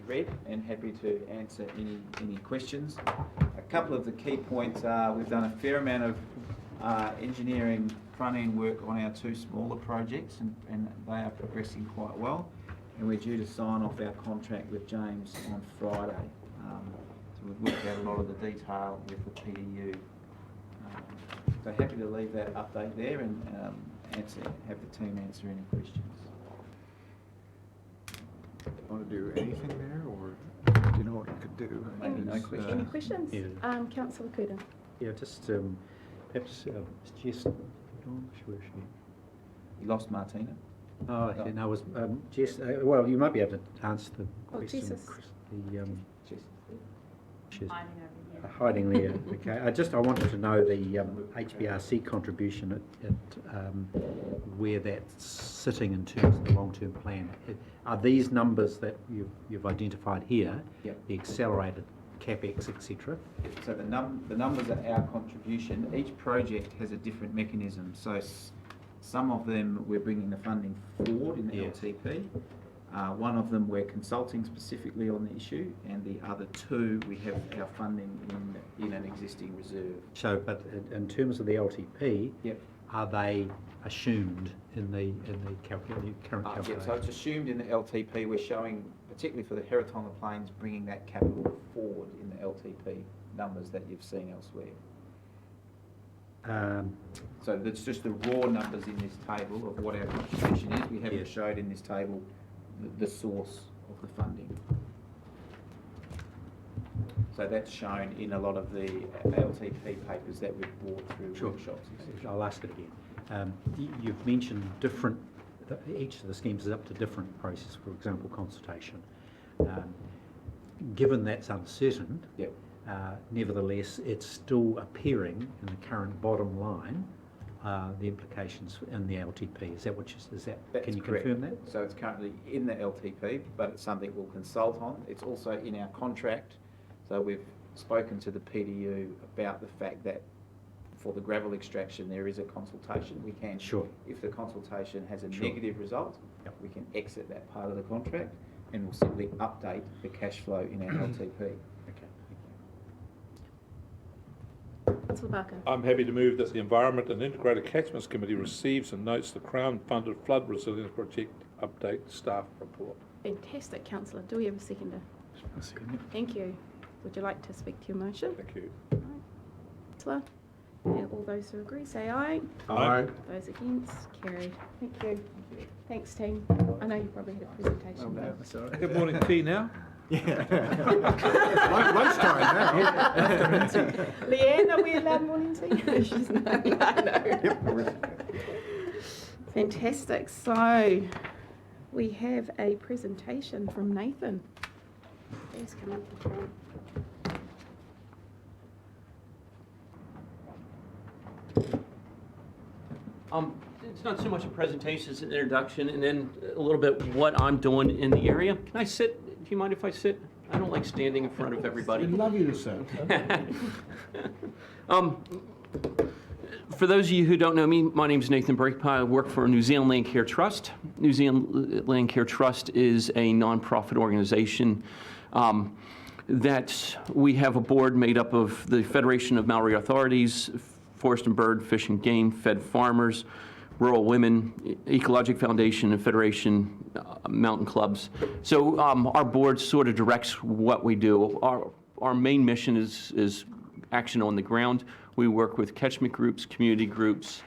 read and happy to answer any questions. A couple of the key points are we've done a fair amount of engineering front-end work on our two smaller projects, and they are progressing quite well, and we're due to sign off our contract with James on Friday. So we've worked out a lot of the detail with the PDU. So happy to leave that update there and have the team answer any questions. Want to do anything there, or do you know what you could do? Maybe no questions. Any questions? Yeah. Councillor Cooter. Yeah, just perhaps Jess, where is she? You lost Martina? Oh, yeah, no, it was Jess. Well, you might be able to answer the question. Jesus. Chris, Jess. she's hiding there. Okay, I wanted to know the HBRC contribution at where that's sitting in terms of the long-term plan. Are these numbers that you've identified here, Yep. the accelerated CapEx, etc.? So the numbers are our contribution. Each project has a different mechanism. So some of them we're bringing the funding forward in the LTP. One of them we're consulting specifically on the issue, and the other two we have our funding in an existing reserve. So, but in terms of the LTP, Yep. are they assumed in the current calculation? Yep. So it's assumed in the LTP. We're showing, particularly for the Heretaunga Plains, bringing that capital forward in the LTP numbers that you've seen elsewhere. So that's just the raw numbers in this table of what our contribution is. We haven't showed in this table the source of the funding. So that's shown in a lot of the LTP papers that we've brought through workshops. I'll ask it again. You've mentioned each of the schemes is up to different process, for example, consultation. Given that's uncertain, Yep. Nevertheless, it's still appearing in the current bottom line, the implications in the LTP. Is that what That's can you correct. confirm that? So it's currently in the LTP, but it's something we'll consult on. It's also in our contract. So we've spoken to the PDU about the fact that for the gravel extraction there is a consultation. We can, if the consultation has a negative result, we can exit that part of the contract, and we'll simply update the cash flow in our LTP. Councillor Barker. I'm happy to move that the Environment and Integrated Catchments Committee receives and notes the Crown-funded flood resilience project update staff report. Fantastic, Councillor. Do we have a seconder? Thank you. Would you like to speak to your motion? Thank you. Right. Councillor? And all those who agree say aye. Aye. Those against, carried. Thank you. Thanks, team. I know you probably had a presentation. But Good morning, tea now. Lunchtime now. Leanne, are we allowed morning tea? She's no. Fantastic. So we have a presentation from Nathan. Please come up the front. It's not so much a presentation, it's an introduction, and then a little bit what I'm doing in the area. Can I sit? Do you mind if I sit? I don't like standing in front of everybody. We'd love you to sit. For those of you who don't know me, my name is Nathan Breakpie. I work for New Zealand Landcare Trust. New Zealand Landcare Trust is a non-profit organization that we have a board made up of the Federation of Maori Authorities, Forest and Bird, Fish and Game, Fed Farmers, Rural Women, Ecologic Foundation, and Federation Mountain Clubs. So our board sort of directs what we do. Our main mission is action on the ground. We work with catchment groups, community groups,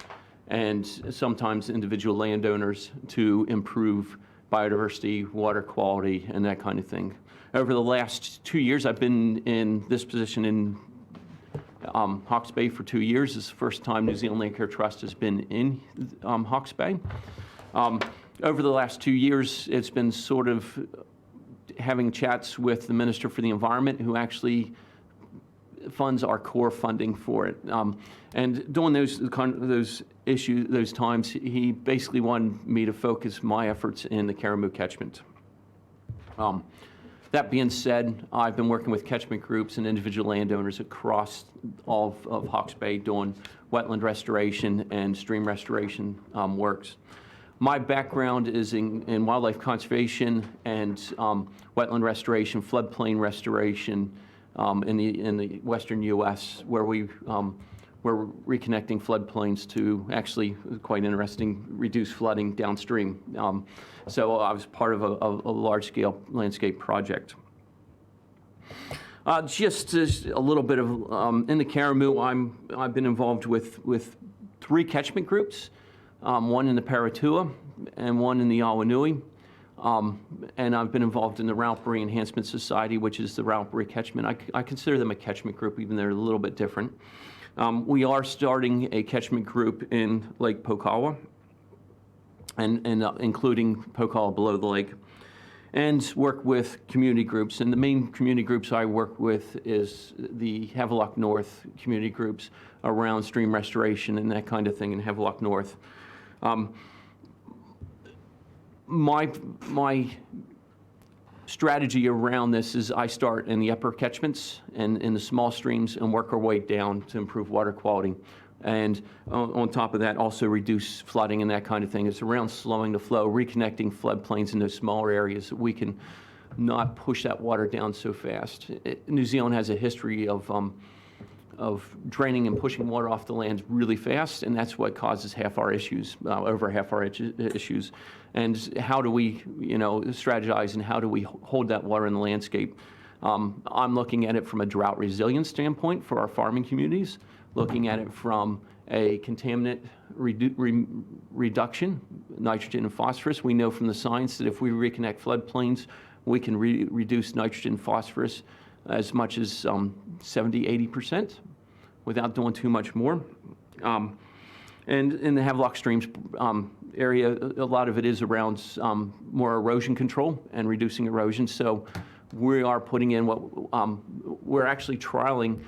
and sometimes individual landowners to improve biodiversity, water quality, and that kind of thing. Over the last 2 years, I've been in this position in Hawke's Bay for 2 years. This is the first time New Zealand Landcare Trust has been in Hawke's Bay. Over the last 2 years, it's been sort of having chats with the Minister for the Environment, who actually funds our core funding for it. And during those times, he basically wanted me to focus my efforts in the Karamu catchment. That being said, I've been working with catchment groups and individual landowners across all of Hawke's Bay doing wetland restoration and stream restoration works. My background is in wildlife conservation and wetland restoration, floodplain restoration in the western U.S., where we're reconnecting floodplains to actually, quite interesting, reduce flooding downstream. So I was part of a large-scale landscape project. Just a little bit of, in the Karamu, I've been involved with 3 catchment groups, one in the Heretaunga and one in the Awanui. And I've been involved in the Raupery Enhancement Society, which is the Raupery catchment. I consider them a catchment group, even though they're a little bit different. We are starting a catchment group in Lake Pokawa, and including Pokawa below the lake, and work with community groups. And the main community groups I work with is the Havelock North community groups around stream restoration and that kind of thing in Havelock North. My strategy around this is I start in the upper catchments and in the small streams and work our way down to improve water quality. And on top of that, also reduce flooding and that kind of thing. It's around slowing the flow, reconnecting floodplains in those smaller areas that we can not push that water down so fast. New Zealand has a history of draining and pushing water off the land really fast, and that's what causes half our issues, over half our issues. And how do we, strategize, and how do we hold that water in the landscape? I'm looking at it from a drought resilience standpoint for our farming communities, looking at it from a contaminant reduction, nitrogen and phosphorus. We know from the science that if we reconnect floodplains, we can reduce nitrogen and phosphorus as much as 70–80% without doing too much more. And in the Havelock Streams area, a lot of it is around more erosion control and reducing erosion. So we are putting in we're actually trialing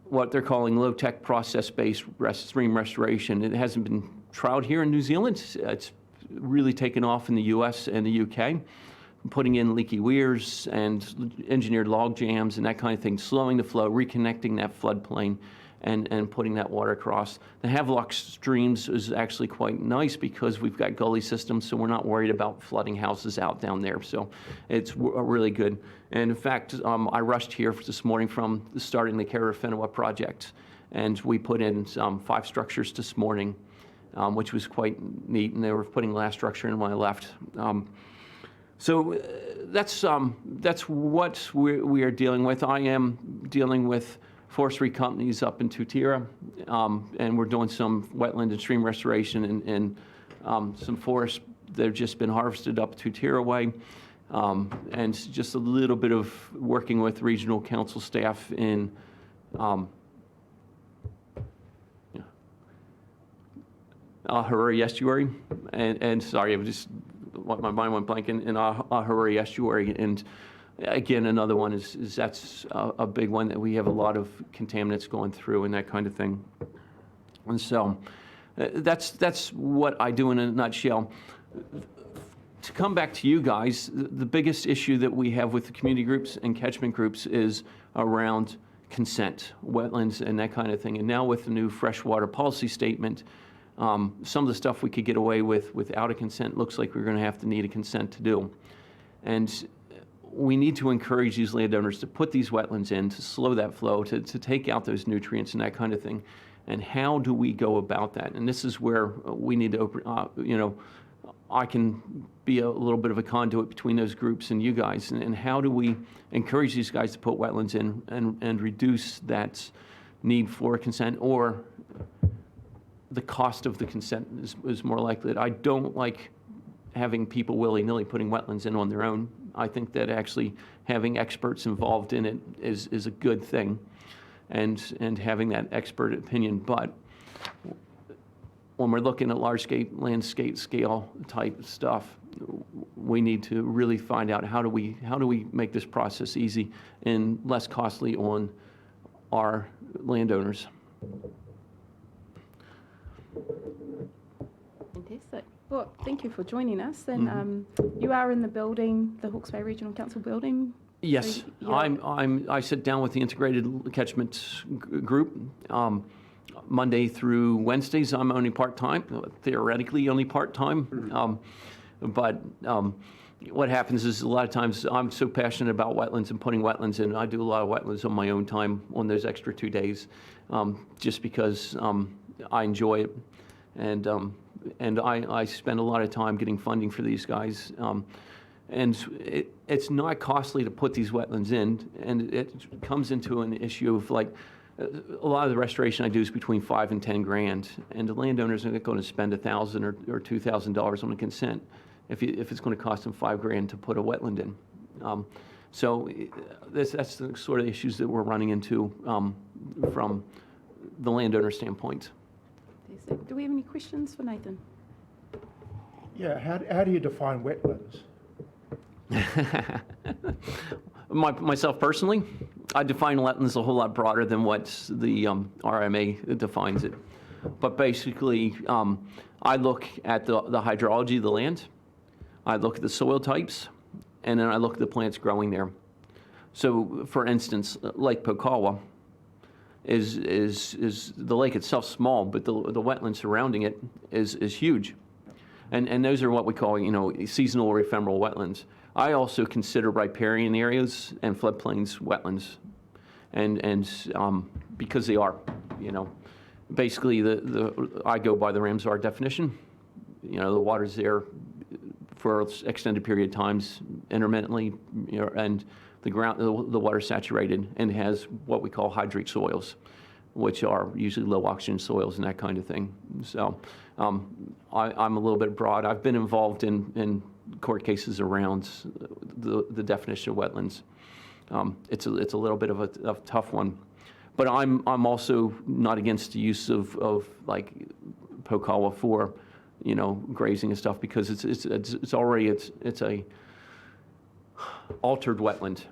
what they're calling low-tech process-based stream restoration. It hasn't been trialed here in New Zealand. It's really taken off in the US and the UK. Putting in leaky weirs and engineered log jams and that kind of thing, slowing the flow, reconnecting that floodplain, and putting that water across. The Havelock Streams is actually quite nice because we've got gully systems, so we're not worried about flooding houses out down there. So it's really good. And in fact, I rushed here this morning from starting the Heretaunga project, and we put in 5 structures this morning, which was quite neat, and they were putting the last structure in when I left. So that's what we are dealing with. I am dealing with forestry companies up in Tutira, and we're doing some wetland and stream restoration and some forests that have just been harvested up Tutira way, and just a little bit of working with regional council staff in Haruri Estuary, and sorry, my mind went blank in Haruri Estuary. And again, another one is that's a big one that we have a lot of contaminants going through and that kind of thing. And so that's what I do in a nutshell. To come back to you guys, the biggest issue that we have with the community groups and catchment groups is around consent, wetlands, and that kind of thing. And now with the new freshwater policy statement, some of the stuff we could get away with without a consent looks like we're going to have to need a consent to do. And we need to encourage these landowners to put these wetlands in, to slow that flow, to take out those nutrients and that kind of thing. And how do we go about that? And this is where we need to open, I can be a little bit of a conduit between those groups and you guys. And how do we encourage these guys to put wetlands in and reduce that need for consent, or the cost of the consent is more likely. I don't like having people willy-nilly putting wetlands in on their own. I think that actually having experts involved in it is a good thing, and having that expert opinion. But when we're looking at large-scale landscape scale type stuff, we need to really find out how do we make this process easy and less costly on our landowners. Fantastic. Well, thank you for joining us. And you are in the building, the Hawke's Bay Regional Council building. Yes, So I sit down with the integrated catchment group. Monday through Wednesdays, I'm only part-time, theoretically only part-time. But what happens is a lot of times I'm so passionate about wetlands and putting wetlands in, I do a lot of wetlands on my own time on those extra 2 days, just because I enjoy it. And I spend a lot of time getting funding for these guys. And it's not costly to put these wetlands in, and it comes into an issue of like, a lot of the restoration I do is between $5,000 and $10,000, and the landowners are going to spend $1,000 or $2,000 on a consent if it's going to cost them $5,000 to put a wetland in. So that's the sort of issues that we're running into from the landowner standpoint. Fantastic. Do we have any questions for Nathan? Yeah, how do you define wetlands? Myself personally, I define wetlands a whole lot broader than what the RMA defines it. But basically, I look at the hydrology of the land, I look at the soil types, and then I look at the plants growing there. So, for instance, Lake Pokawa is the lake itself small, but the wetland surrounding it is huge. And those are what we call, seasonal or ephemeral wetlands. I also consider riparian areas and floodplains wetlands, and because they are, basically I go by the Ramsar definition. The water's there for extended period of times, intermittently, and the water's saturated and has what we call hydrate soils, which are usually low oxygen soils and that kind of thing. So I'm a little bit broad. I've been involved in court cases around the definition of wetlands. It's a little bit of a tough one, but I'm also not against the use of like Pokawa for grazing and stuff, because it's already a altered wetland,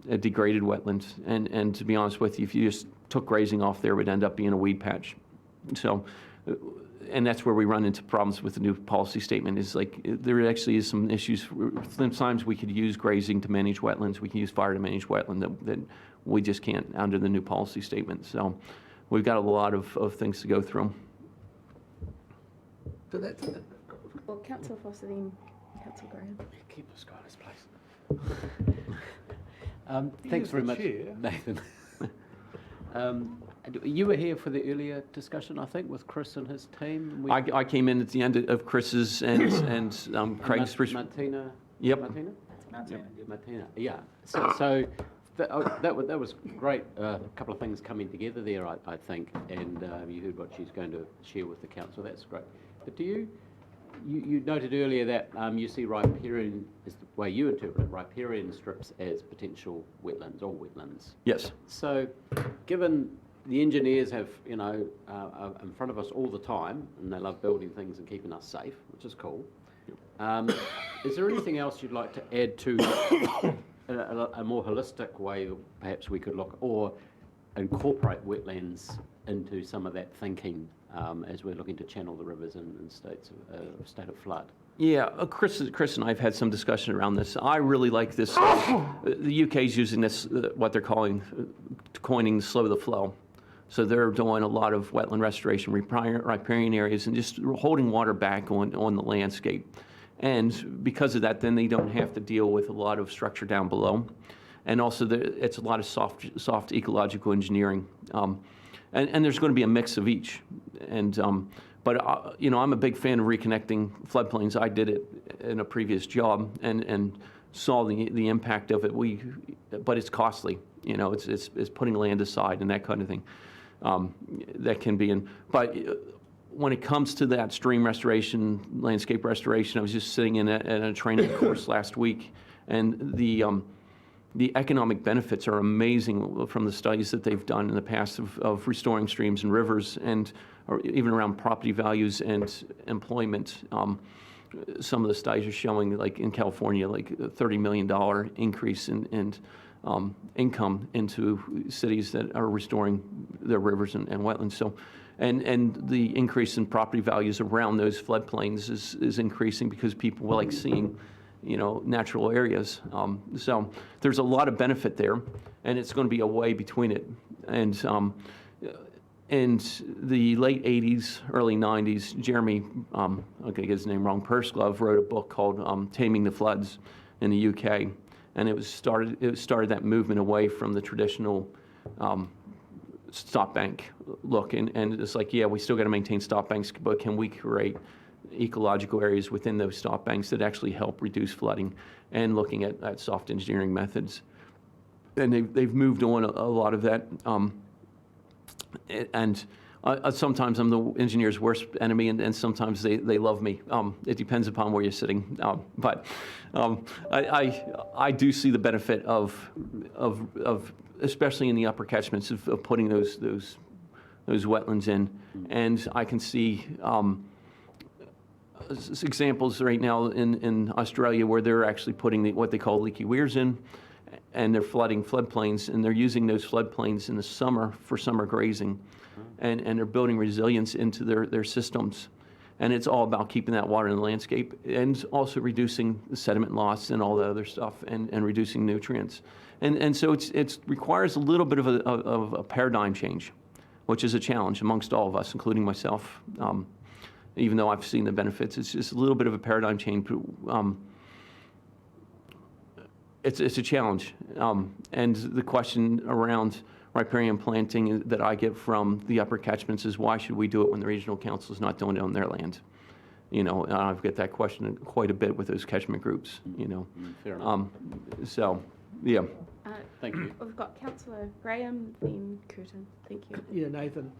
a degraded wetland, and to be honest with you, if you just took grazing off there, it would end up being a weed patch. So. And that's where we run into problems with the new policy statement, is like there actually is some issues. Sometimes we could use grazing to manage wetlands. We can use fire to manage wetland that we just can't under the new policy statement. So we've got a lot of things to go through. So that's Well, Councillor Foster, then Councillor Graham. Keep this guy in his place. Thanks very much, Chair. Nathan. You were here for the earlier discussion, I think, with Chris and his team. I came in at the end of Chris's and Craig's. Martina. Yep. Martina. Martina. Martina. Yeah. So that was great. A couple of things coming together there, I think, and you heard what she's going to share with the council. That's great. But do you noted earlier that you see riparian, is the way you interpret it, riparian strips as potential wetlands or wetlands. Yes. So, given the engineers have, are in front of us all the time, and they love building things and keeping us safe, which is cool. Is there anything else you'd like to add to a more holistic way, perhaps we could look, or incorporate wetlands into some of that thinking as we're looking to channel the rivers in state of flood? Yeah, Chris and I have had some discussion around this. I really like this. The UK's using this, what they're coining slow the flow. So they're doing a lot of wetland restoration, riparian areas, and just holding water back on the landscape. And because of that, then they don't have to deal with a lot of structure down below. And also, it's a lot of soft ecological engineering. And there's going to be a mix of each. But I'm a big fan of reconnecting floodplains. I did it in a previous job and saw the impact of it. But it's costly. It's putting land aside and that kind of thing. That can be in. But when it comes to that stream restoration, landscape restoration, I was just sitting in a training course last week, and the economic benefits are amazing from the studies that they've done in the past of restoring streams and rivers, and or even around property values and employment. Some of the studies are showing, like in California, like a $30 million increase in income into cities that are restoring their rivers and wetlands. So, and the increase in property values around those floodplains is increasing because people like seeing natural areas. So there's a lot of benefit there, and it's going to be a way between it. And in the late 80s, early 90s, Jeremy, I'm going to get his name wrong, Pursglove, wrote a book called Taming the Floods in the UK. And it started that movement away from the traditional stop bank look. And it's like, yeah, we still got to maintain stop banks, but can we create ecological areas within those stop banks that actually help reduce flooding, and looking at soft engineering methods. And they've moved on a lot of that. Sometimes I'm the engineer's worst enemy, and sometimes they love me. It depends upon where you're sitting. But I do see the benefit of especially in the upper catchments of putting those wetlands in, and I can see examples right now in Australia where they're actually putting what they call leaky weirs in, and they're flooding floodplains, and they're using those floodplains in the summer for summer grazing, and they're building resilience into their systems. And it's all about keeping that water in the landscape, and also reducing the sediment loss and all the other stuff, and reducing nutrients. And so it requires a little bit of a paradigm change, which is a challenge amongst all of us, including myself. Even though I've seen the benefits, it's just a little bit of a paradigm change. It's a challenge. And the question around riparian planting that I get from the upper catchments is, why should we do it when the regional council is not doing it on their land? You know, and I've got that question quite a bit with those catchment groups, you know. Fair enough. So, yeah. Thank you. We've got Councillor Graham, then Curtin. Thank you. Yeah, Nathan,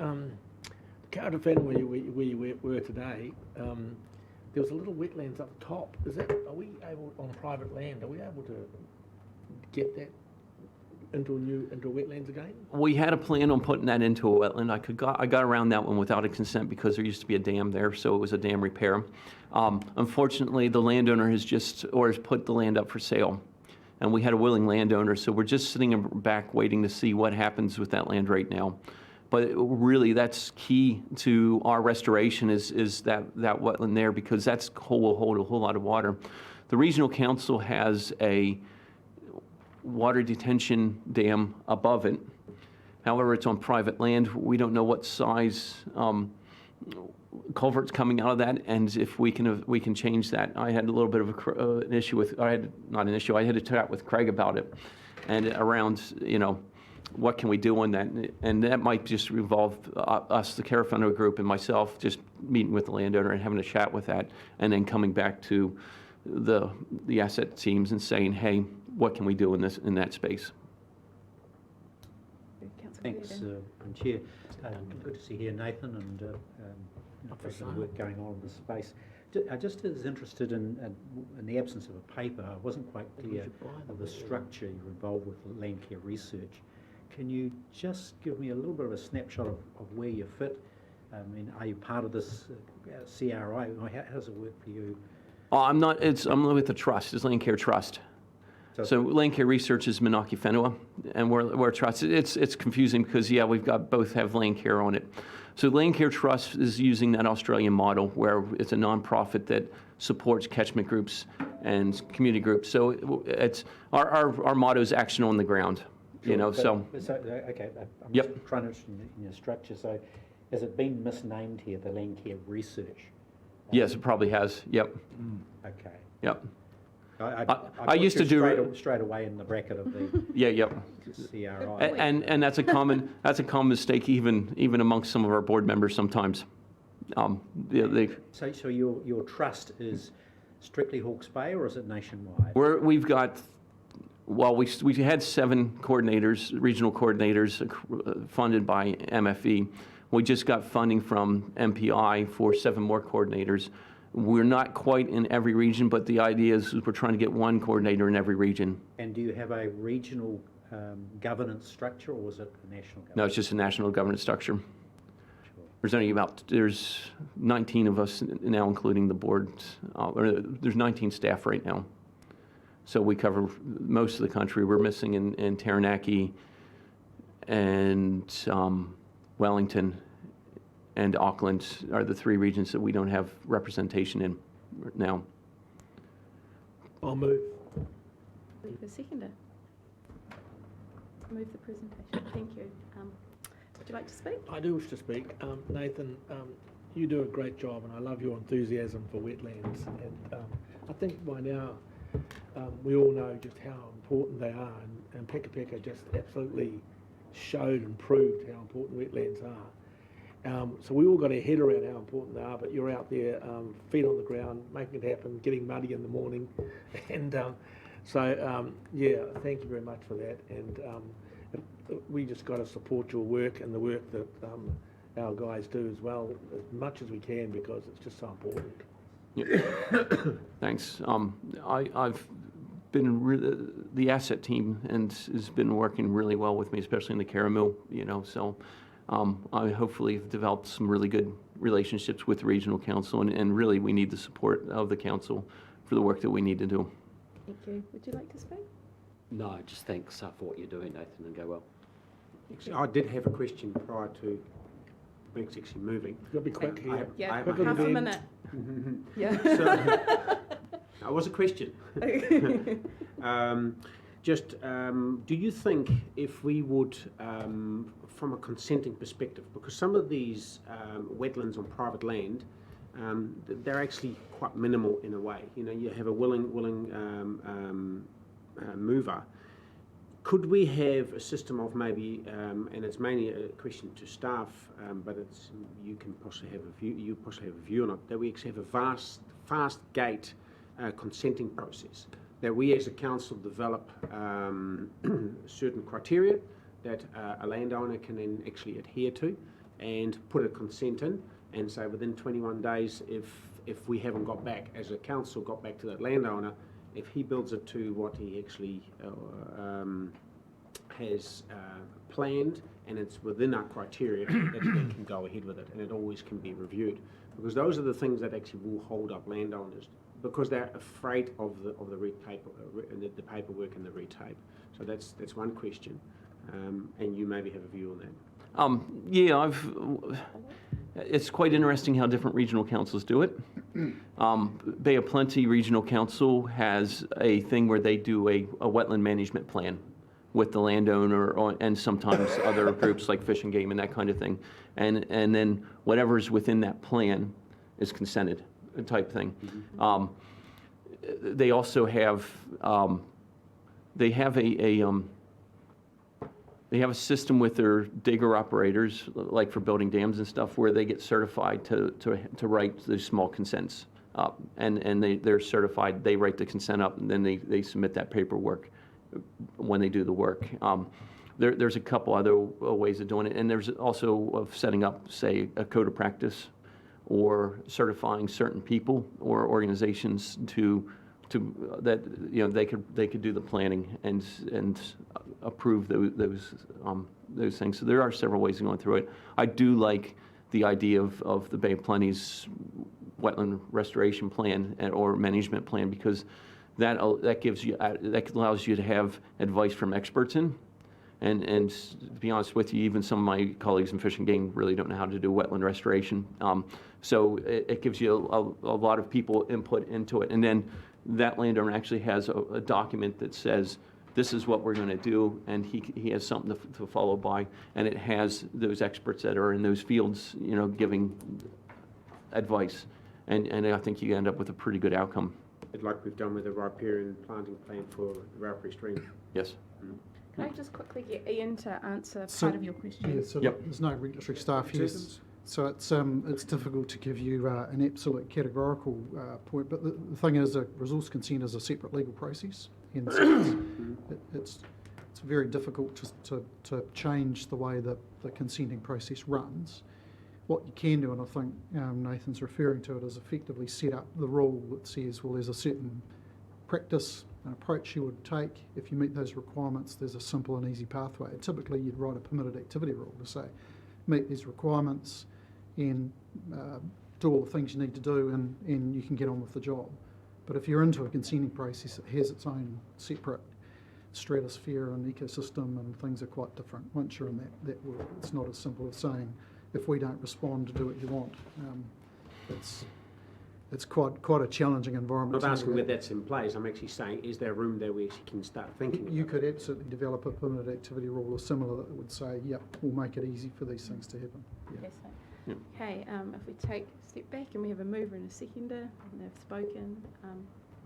Carter Fen where we were today, there was a little wetlands up top. Are we able, on private land, are we able to get that into wetlands again? We had a plan on putting that into a wetland. I got around that one without a consent because there used to be a dam there, so it was a dam repair. Unfortunately, the landowner has put the land up for sale, and we had a willing landowner, so we're just sitting back waiting to see what happens with that land right now. But really, that's key to our restoration is that wetland there, because that will hold a whole lot of water. The regional council has a water detention dam above it. However, it's on private land. We don't know what size culvert's coming out of that, and if we can change that. I had a little bit of an issue with, I had a chat with Craig about it, and around, you know, what can we do on that? And that might just involve us, the Heretaunga group, and myself, just meeting with the landowner and having a chat with that, and then coming back to the asset teams and saying, hey, what can we do in that space? Thanks, Madam Chair. Good to see you here, Nathan, and there's some work going on in this space. I just was interested in the absence of a paper. I wasn't quite clear of the structure you're involved with Landcare research. Can you just give me a little bit of a snapshot of where you fit? I mean, are you part of this CRI? How does it work for you? I'm not. I'm with the trust. It's Landcare Trust. So Landcare Research is Manaki Whenua, and we're a trust. It's confusing because, yeah, we've got both have Landcare on it. So Landcare Trust is using that Australian model where it's a nonprofit that supports catchment groups and community groups. So it's our motto is action on the ground. Sure, you know, okay. I'm yep. Just trying to understand in your structure. So, has it been misnamed here, the Landcare Research? Yes, it probably has. Yep. Okay. Yep. I used to do straight away in the bracket of the Yep. CRI. And that's a common mistake even amongst some of our board members sometimes. So your trust is strictly Hawke's Bay, or is it nationwide? We've got. Well, we had 7 coordinators, regional coordinators, funded by MFE. We just got funding from MPI for 7 more coordinators. We're not quite in every region, but the idea is we're trying to get 1 coordinator in every region. And do you have a regional governance structure, or is it a national governance? No, it's just a national governance structure. Sure. There's 19 of us now, including the board. There's 19 staff right now. So we cover most of the country. We're missing in Taranaki and Wellington and Auckland are the 3 regions that we don't have representation in now. I'll move. Move the seconder. Move the presentation. Thank you. Would you like to speak? I do wish to speak. Nathan, you do a great job, and I love your enthusiasm for wetlands. And I think by now we all know just how important they are, and Peka Peka just absolutely showed and proved how important wetlands are. So we all got our head around how important they are, but you're out there, feet on the ground, making it happen, getting muddy in the morning. And yeah, thank you very much for that. And we just got to support your work and the work that our guys do as well, as much as we can, because it's just so important. Yeah. Thanks. I've been the asset team and has been working really well with me, especially in the Caramel, so I hopefully have developed some really good relationships with the regional council, and really we need the support of the council for the work that we need to do. Thank you. Would you like to speak? No, just thanks for what you're doing, Nathan, and go well. Actually, I did have a question prior to Meg's actually moving. You've got to be quick here. Yeah, quicker half a than- minute. Yeah. That was a question. Do you think if we would, from a consenting perspective, because some of these wetlands on private land, they're actually quite minimal in a way. You have a willing mover. Could we have a system of maybe, and it's mainly a question to staff, but you can possibly have a view. You possibly have a view on it. That we actually have a fast gate consenting process. That we as a council develop certain criteria that a landowner can then actually adhere to, and put a consent in, and say within 21 days, if we haven't got back as a council got back to that landowner, if he builds it to what he actually has planned, and it's within our criteria, that they can go ahead with it, and it always can be reviewed, because those are the things that actually will hold up landowners, because they're afraid of the red paper, the paperwork and the red tape. So that's one question, and you maybe have a view on that. Yeah, it's quite interesting how different regional councils do it. Bay of Plenty Regional Council has a thing where they do a wetland management plan with the landowner and sometimes other groups like Fish and Game and that kind of thing. And then whatever's within that plan is consented type thing. They also have they have a system with their digger operators, like for building dams and stuff, where they get certified to write these small consents up, and they're certified. They write the consent up, and then they submit that paperwork when they do the work. There's a couple other ways of doing it, and there's also of setting up, say, a code of practice, or certifying certain people or organizations to that they could do the planning and approve those things. So there are several ways of going through it. I do like the idea of the Bay of Plenty's wetland restoration plan or management plan, because that gives you that allows you to have advice from experts in. And to be honest with you, even some of my colleagues in Fish and Game really don't know how to do wetland restoration. So it gives you a lot of people input into it. And then that landowner actually has a document that says, this is what we're going to do, and he has something to follow by. And it has those experts that are in those fields, giving advice. And I think you end up with a pretty good outcome. Like we've done with the riparian planting plan for the Raupery Stream. Yes. Can I just quickly get Ian to answer part of your question? Yeah, so Yep. there's no regulatory staff here, so it's difficult to give you an absolute categorical point. But the thing is, a resource consent is a separate legal process, and so it's very difficult to change the way that the consenting process runs. What you can do, and I think Nathan's referring to it, is effectively set up the rule that says, well, there's a certain practice and approach you would take. If you meet those requirements, there's a simple and easy pathway. Typically, you'd write a permitted activity rule to say, meet these requirements and do all the things you need to do, and you can get on with the job. But if you're into a consenting process, it has its own separate stratosphere and ecosystem, and things are quite different. Once you're in that world, it's not as simple as saying, if we don't respond, to do what you want. it's quite a challenging I'm environment. not to asking navigate. whether that's in place, I'm actually saying, is there room there where we can start thinking You about could absolutely develop a permanent activity rule or similar that would say, yep, we'll make it easy for these things to happen. Yeah. Yes, sir. Okay, if we take a step back and we have a mover and a seconder, and they've spoken,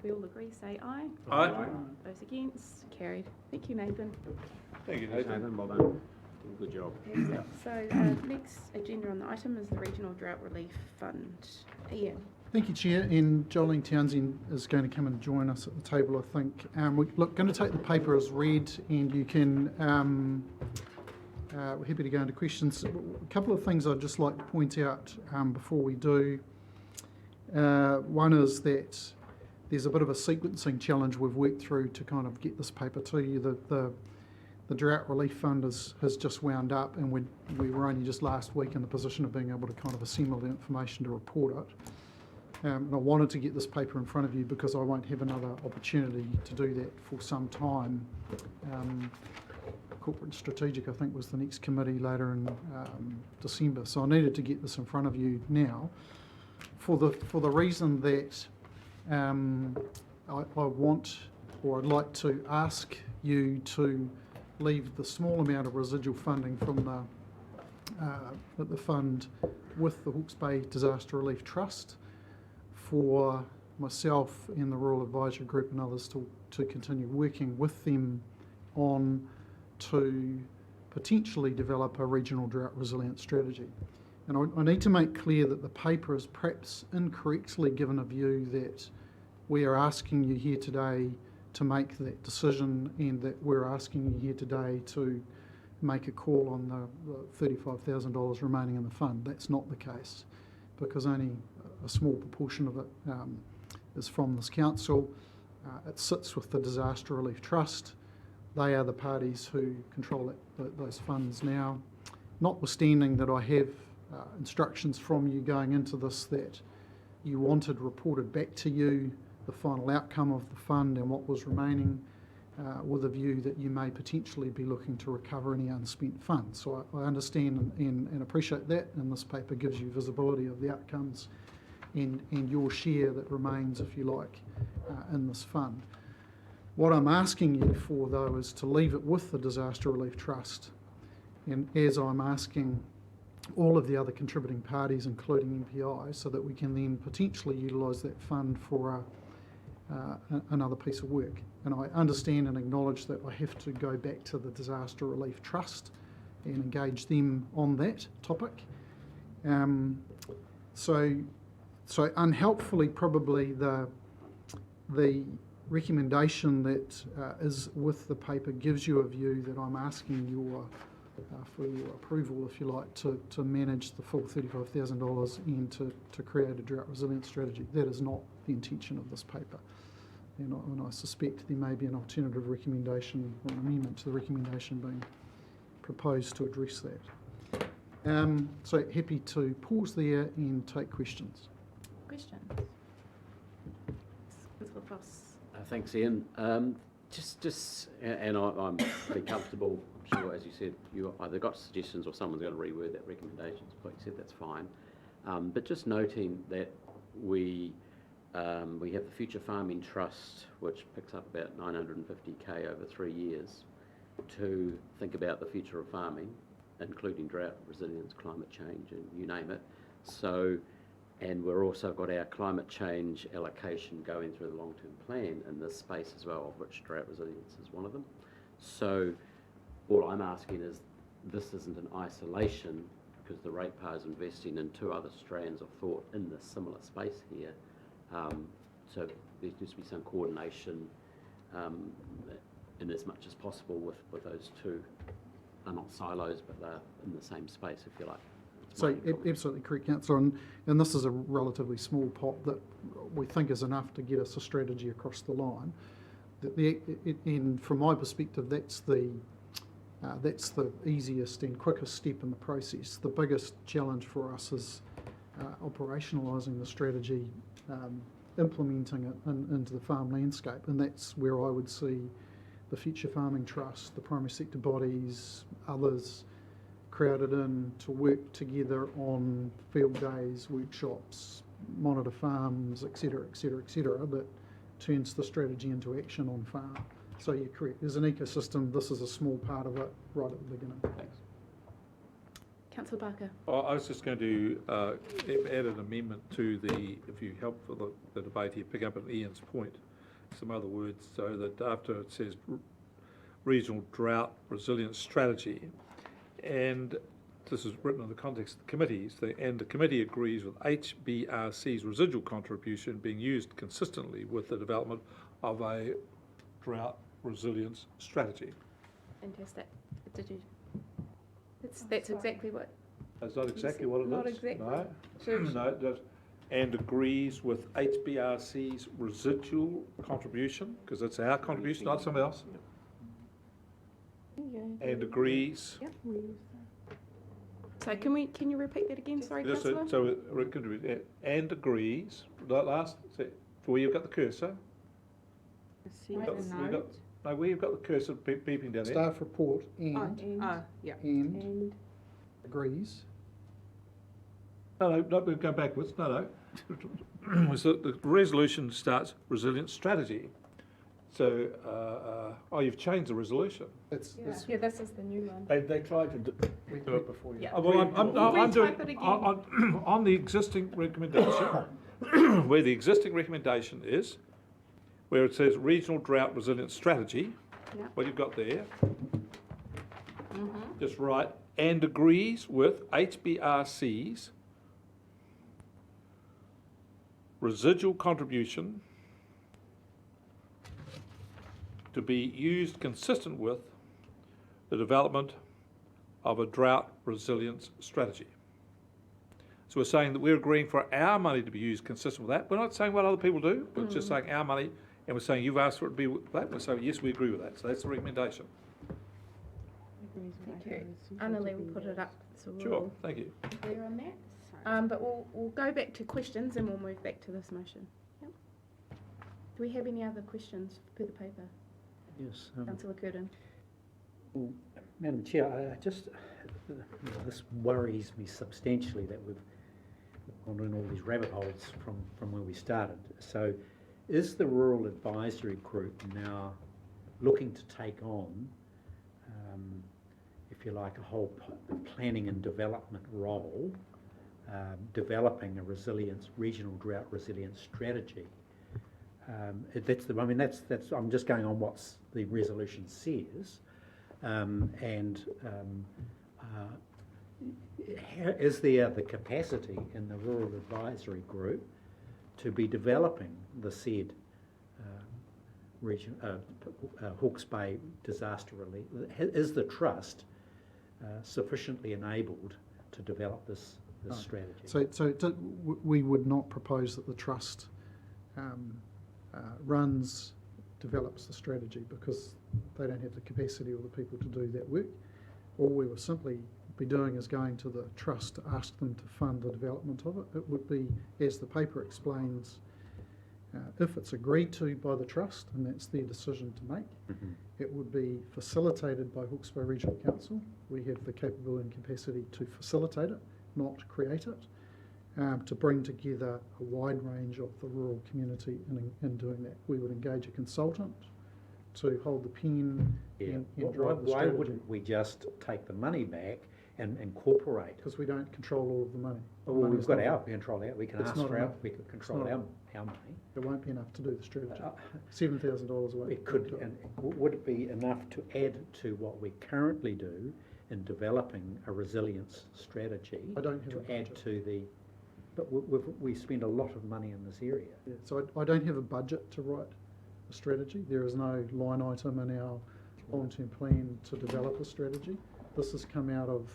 we all agree, say aye. Aye. Those against, carried. Thank you, Nathan. Thank you, it? Nathan. Nathan, well done. Good job. So, next agenda on the item is the Regional Drought Relief Fund. Ian. Thank you, Chair, and Jolene Townsend is going to come and join us at the table, I think. We're going to take the paper as read, and you can, we're happy to go into questions. A couple of things I'd just like to point out before we do. One is that there's a bit of a sequencing challenge we've worked through to kind of get this paper to you. The Drought Relief Fund has just wound up, and we were only just last week in the position of being able to kind of assemble the information to report it. And I wanted to get this paper in front of you because I won't have another opportunity to do that for some time. Corporate and Strategic, I think, was the next committee later in December, so I needed to get this in front of you now for the reason that I want, or I'd like to ask you to leave the small amount of residual funding from the fund with the Hawke's Bay Disaster Relief Trust for myself and the Rural Advisory Group and others to continue working with them on to potentially develop a regional drought resilience strategy. And I need to make clear that the paper is perhaps incorrectly given a view that we are asking you here today to make that decision, and that we're asking you here today to make a call on the $35,000 remaining in the fund. That's not the case, because only a small proportion of it is from this council. It sits with the Disaster Relief Trust. They are the parties who control those funds now. Notwithstanding that I have instructions from you going into this that you wanted reported back to you the final outcome of the fund and what was remaining, with a view that you may potentially be looking to recover any unspent funds. So I understand and appreciate that, and this paper gives you visibility of the outcomes and your share that remains, if you like, in this fund. What I'm asking you for, though, is to leave it with the Disaster Relief Trust, and as I'm asking all of the other contributing parties, including MPI, so that we can then potentially utilise that fund for another piece of work. And I understand and acknowledge that I have to go back to the Disaster Relief Trust and engage them on that topic. So unhelpfully, probably the recommendation that is with the paper gives you a view that I'm asking for your approval, if you like, to manage the full $35,000 and to create a drought resilience strategy. That is not the intention of this paper. And I suspect there may be an alternative recommendation or an amendment to the recommendation being proposed to address that. So happy to pause there and take questions. Questions? Councillor Foss. Thanks, Ian. I'm pretty comfortable. I'm sure, as you said, you either got suggestions or someone's going to reword that recommendation. But you said that's fine. But just noting that we have the Future Farming Trust, which picks up about $950K over 3 years to think about the future of farming, including drought, resilience, climate change, and you name it. So, and we're also got our climate change allocation going through the long-term plan in this space as well, of which drought resilience is one of them. So all I'm asking is this isn't an isolation, because the ratepayer is investing in 2 other strands of thought in this similar space here. So there needs to be some coordination in as much as possible with those 2. Are not silos, but they're in the same space, if you like. So absolutely correct, Councillor, and this is a relatively small pot that we think is enough to get us a strategy across the line. And from my perspective, that's the easiest and quickest step in the process. The biggest challenge for us is operationalising the strategy, implementing it into the farm landscape, and that's where I would see the Future Farming Trust, the primary sector bodies, others crowded in to work together on field days, workshops, monitor farms, et cetera, that turns the strategy into action on farm. So you're correct, there's an ecosystem, this is a small part of it right at the beginning. Thanks. Councillor Barker. I was just going to add an amendment to the, if you help for the debate here, pick up on Ian's point, some other words, so that after it says regional drought resilience strategy, and this is written in the context of the committees, and the committee agrees with HBRC's residual contribution being used consistently with the development of a drought resilience strategy. Fantastic. Did you? That's exactly what. That's not exactly what it is. Not exactly. No. Sure. No, it does. And agrees with HBRC's residual contribution, because it's our contribution, not somebody else. And agrees. Yep. So can you repeat that again? Sorry, Just Councillor. so it can be, and agrees, that last, for where you've got the cursor. Right. No, where you've got the cursor beeping down there. Staff report and agrees. No, we'll go backwards, no. So the resolution starts resilience strategy. So, you've changed the resolution. It's Yeah, this is the new one. They tried to do it before you. Yeah. Well, I'm doing, Retype it again. on the existing recommendation, where the existing recommendation is, where it says regional drought resilience strategy, Yeah. what you've got there, just write, and agrees with HBRC's residual contribution to be used consistent with the development of a drought resilience strategy. So we're saying that we're agreeing for our money to be used consistent with that. We're not saying what other people do, we're just saying our money, and we're saying you've asked for it to be with that. We're saying, yes, we agree with that. So that's the recommendation. Thank you. Annalee will put it up. So we're Sure, all thank you. clear on that. But we'll go back to questions and we'll move back to this motion. Yep. Do we have any other questions per the paper? Yes. Councillor Curtin. Well, Madam Chair, I just, this worries me substantially that we've gone in all these rabbit holes from where we started. So is the Rural Advisory Group now looking to take on, if you like, a whole planning and development role, developing a regional drought resilience strategy? I'm just going on what the resolution says, is there the capacity in the Rural Advisory Group to be developing the said Hawke's Bay disaster relief? Is the trust sufficiently enabled to develop this strategy? So we would not propose that the trust develops the strategy, because they don't have the capacity or the people to do that work. All we would simply be doing is going to the trust to ask them to fund the development of it. It would be, as the paper explains, if it's agreed to by the trust, and that's their decision to make, it would be facilitated by Hawke's Bay Regional Council. We have the capability and capacity to facilitate it, not create it, to bring together a wide range of the rural community in doing that. We would engage a consultant to hold the pen and drive the Why strategy. wouldn't we just take the money back and incorporate? Because we don't control all of the money. Well, Money's we've got not- our control out. We can It's ask not for enough. we can control not our money. It won't be enough to do the strategy. Uh, $7,000 won't. It could, and would it be enough to add to what we currently do in developing a resilience strategy? I don't have to a add budget. to the. But we spend a lot of money in this area. Yeah, so I don't have a budget to write a strategy. There is no line item in our long-term plan to develop a strategy. This has come out of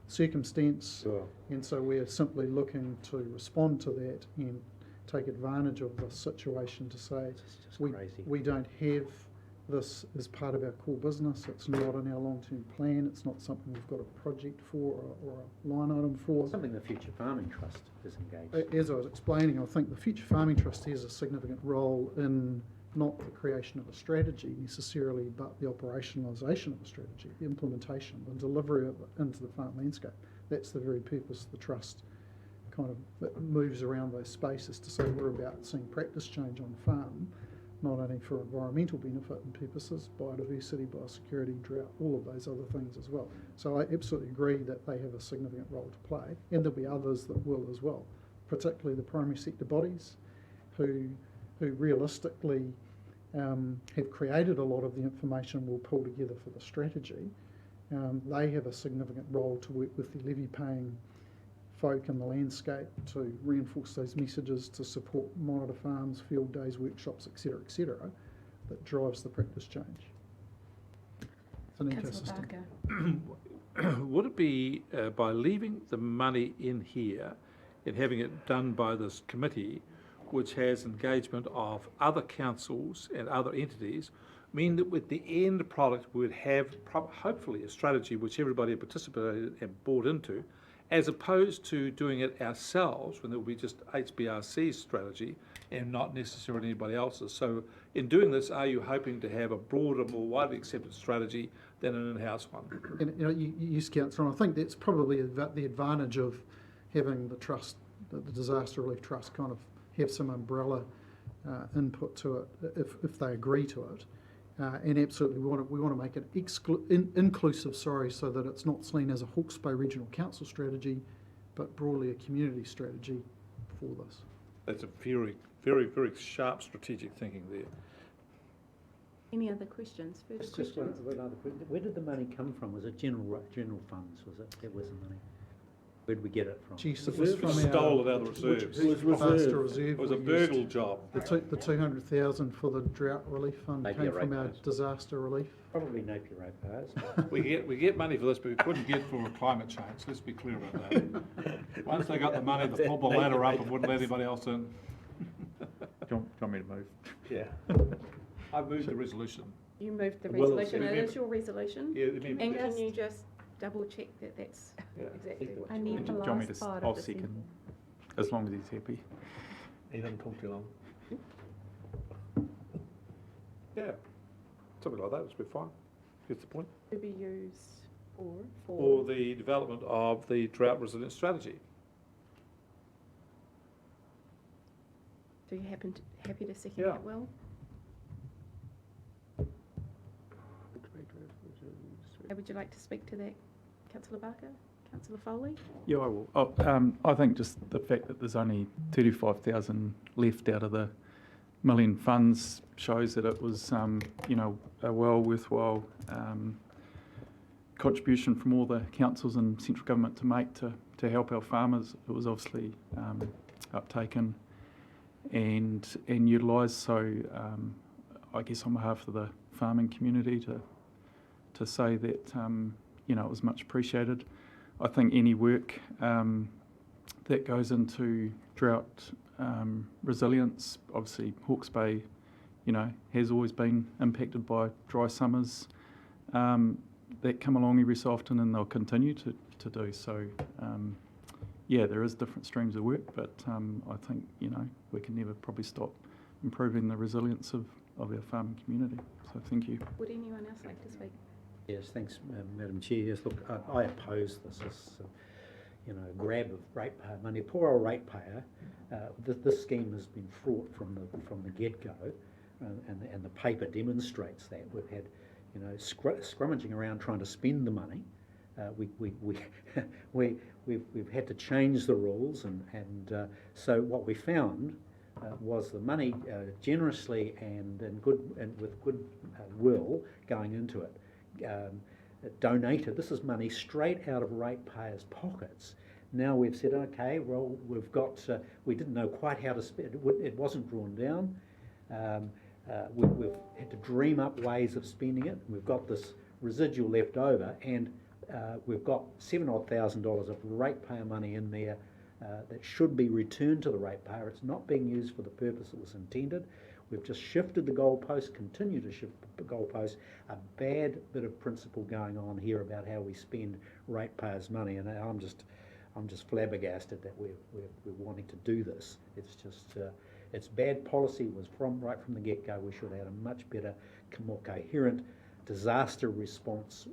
circumstance, Sure. and so we're simply looking to respond to that and take advantage of the situation to say, It's just we crazy. don't have this as part of our core business. It's not in our long-term plan. It's not something we've got a project for or a line item for. Something the Future Farming Trust is engaged. As I was explaining, I think the Future Farming Trust has a significant role in not the creation of a strategy necessarily, but the operationalisation of a strategy, the implementation, the delivery of it into the farm landscape. That's the very purpose the trust kind of that moves around those spaces to say we're about seeing practice change on farm, not only for environmental benefit and purposes, biodiversity, biosecurity, drought, all of those other things as well. So I absolutely agree that they have a significant role to play, and there'll be others that will as well, particularly the primary sector bodies who realistically have created a lot of the information we'll pull together for the strategy. They have a significant role to work with the levy-paying folk in the landscape to reinforce those messages, to support monitor farms, field days, workshops, etc., that drives the practice change. It's an Councillor ecosystem. Barker. Would it be by leaving the money in here and having it done by this committee, which has engagement of other councils and other entities, mean that with the end product we would have hopefully a strategy which everybody participated and bought into, as opposed to doing it ourselves when there will be just HBRC's strategy and not necessarily anybody else's. So in doing this, are you hoping to have a broader, more widely accepted strategy than an in-house one? And you use council, and I think that's probably the advantage of having the trust, the disaster relief trust, kind of have some umbrella input to it if they agree to it. And absolutely, we want to make it inclusive, so that it's not seen as a Hawke's Bay Regional Council strategy, but broadly a community strategy for this. That's a very, very, very sharp strategic thinking there. Any other questions? Further Just questions? one other question. Where did the money come from? Was it general funds? Was it? That was the money. Where did we get it from? Geez, it was from Stole it out of the reserves. disaster reserve. It was a we used. burgle job. The 200,000 for the drought relief fund Napier came from our ratepayers. disaster relief. Probably Napier ratepayers. We get money for this, but we couldn't get for climate change. Let's be clear about that. Once they got the money, they pulled the ladder up and wouldn't let anybody else in. Do you want me to move? Yeah. I moved the resolution. You moved the Well, resolution. It remember- is your resolution. Yeah, remember- And can you just double check that that's Yeah. exactly what I you need want? the Do you want me last to, part I'll of the second, as long as he's happy. He doesn't talk too long. Yeah, something like that would be fine. Gets the point. To be used for For the development of the drought resilience strategy. Do you happy to second Yeah. that, Will? Would you like to speak to that, Councillor Barker? Councillor Foley? Yeah, I will. Oh, I think just the fact that there's only 35,000 left out of the million funds shows that it was, a worthwhile contribution from all the councils and central government to make to help our farmers. It was obviously uptaken and utilised. So I guess on behalf of the farming community to say that it was much appreciated. I think any work that goes into drought resilience, obviously Hawke's Bay, has always been impacted by dry summers that come along every so often, and they'll continue to do so. There is different streams of work, but I think we can never probably stop improving the resilience of our farming community. So thank you. Would anyone else like to speak? Yes, thanks, Madam Chair. Yes, look, I oppose this grab of ratepayer money. Poor old ratepayer. This scheme has been fraught from the get-go, and the paper demonstrates that. We've had, scrummaging around trying to spend the money. We've had to change the rules, and so what we found was the money generously and with good will going into it. Donated. This is money straight out of ratepayers' pockets. Now we've said, okay, well, we've got. We didn't know quite how to spend it. It wasn't drawn down. We've had to dream up ways of spending it. We've got this residual left over, and we've got $7,000 of ratepayer money in there that should be returned to the ratepayer. It's not being used for the purpose it was intended. We've just shifted the goalpost, continue to shift the goalpost. A bad bit of principle going on here about how we spend ratepayers' money, and I'm just flabbergasted that we're wanting to do this. It's just it's bad policy. Was right from the get-go. We should have had a much better, more coherent disaster response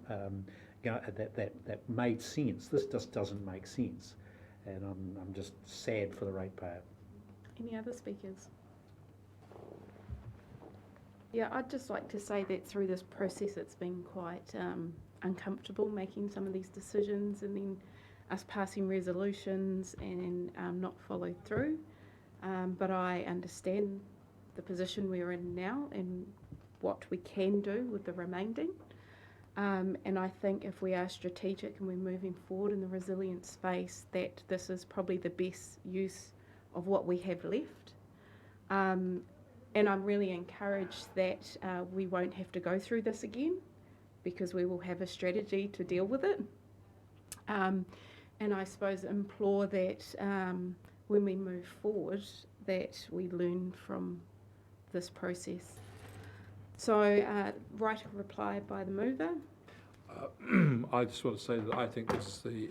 that made sense. This just doesn't make sense. and I'm just sad for the ratepayer. Any other speakers? Yeah, I'd just like to say that through this process it's been quite uncomfortable making some of these decisions and then us passing resolutions and not followed through. But I understand the position we're in now and what we can do with the remaining. And I think if we are strategic and we're moving forward in the resilient space, that this is probably the best use of what we have left. And I'm really encouraged that we won't have to go through this again because we will have a strategy to deal with it. And I suppose implore that when we move forward that we learn from this process. So, right of reply by the mover. I just want to say that I think this is the,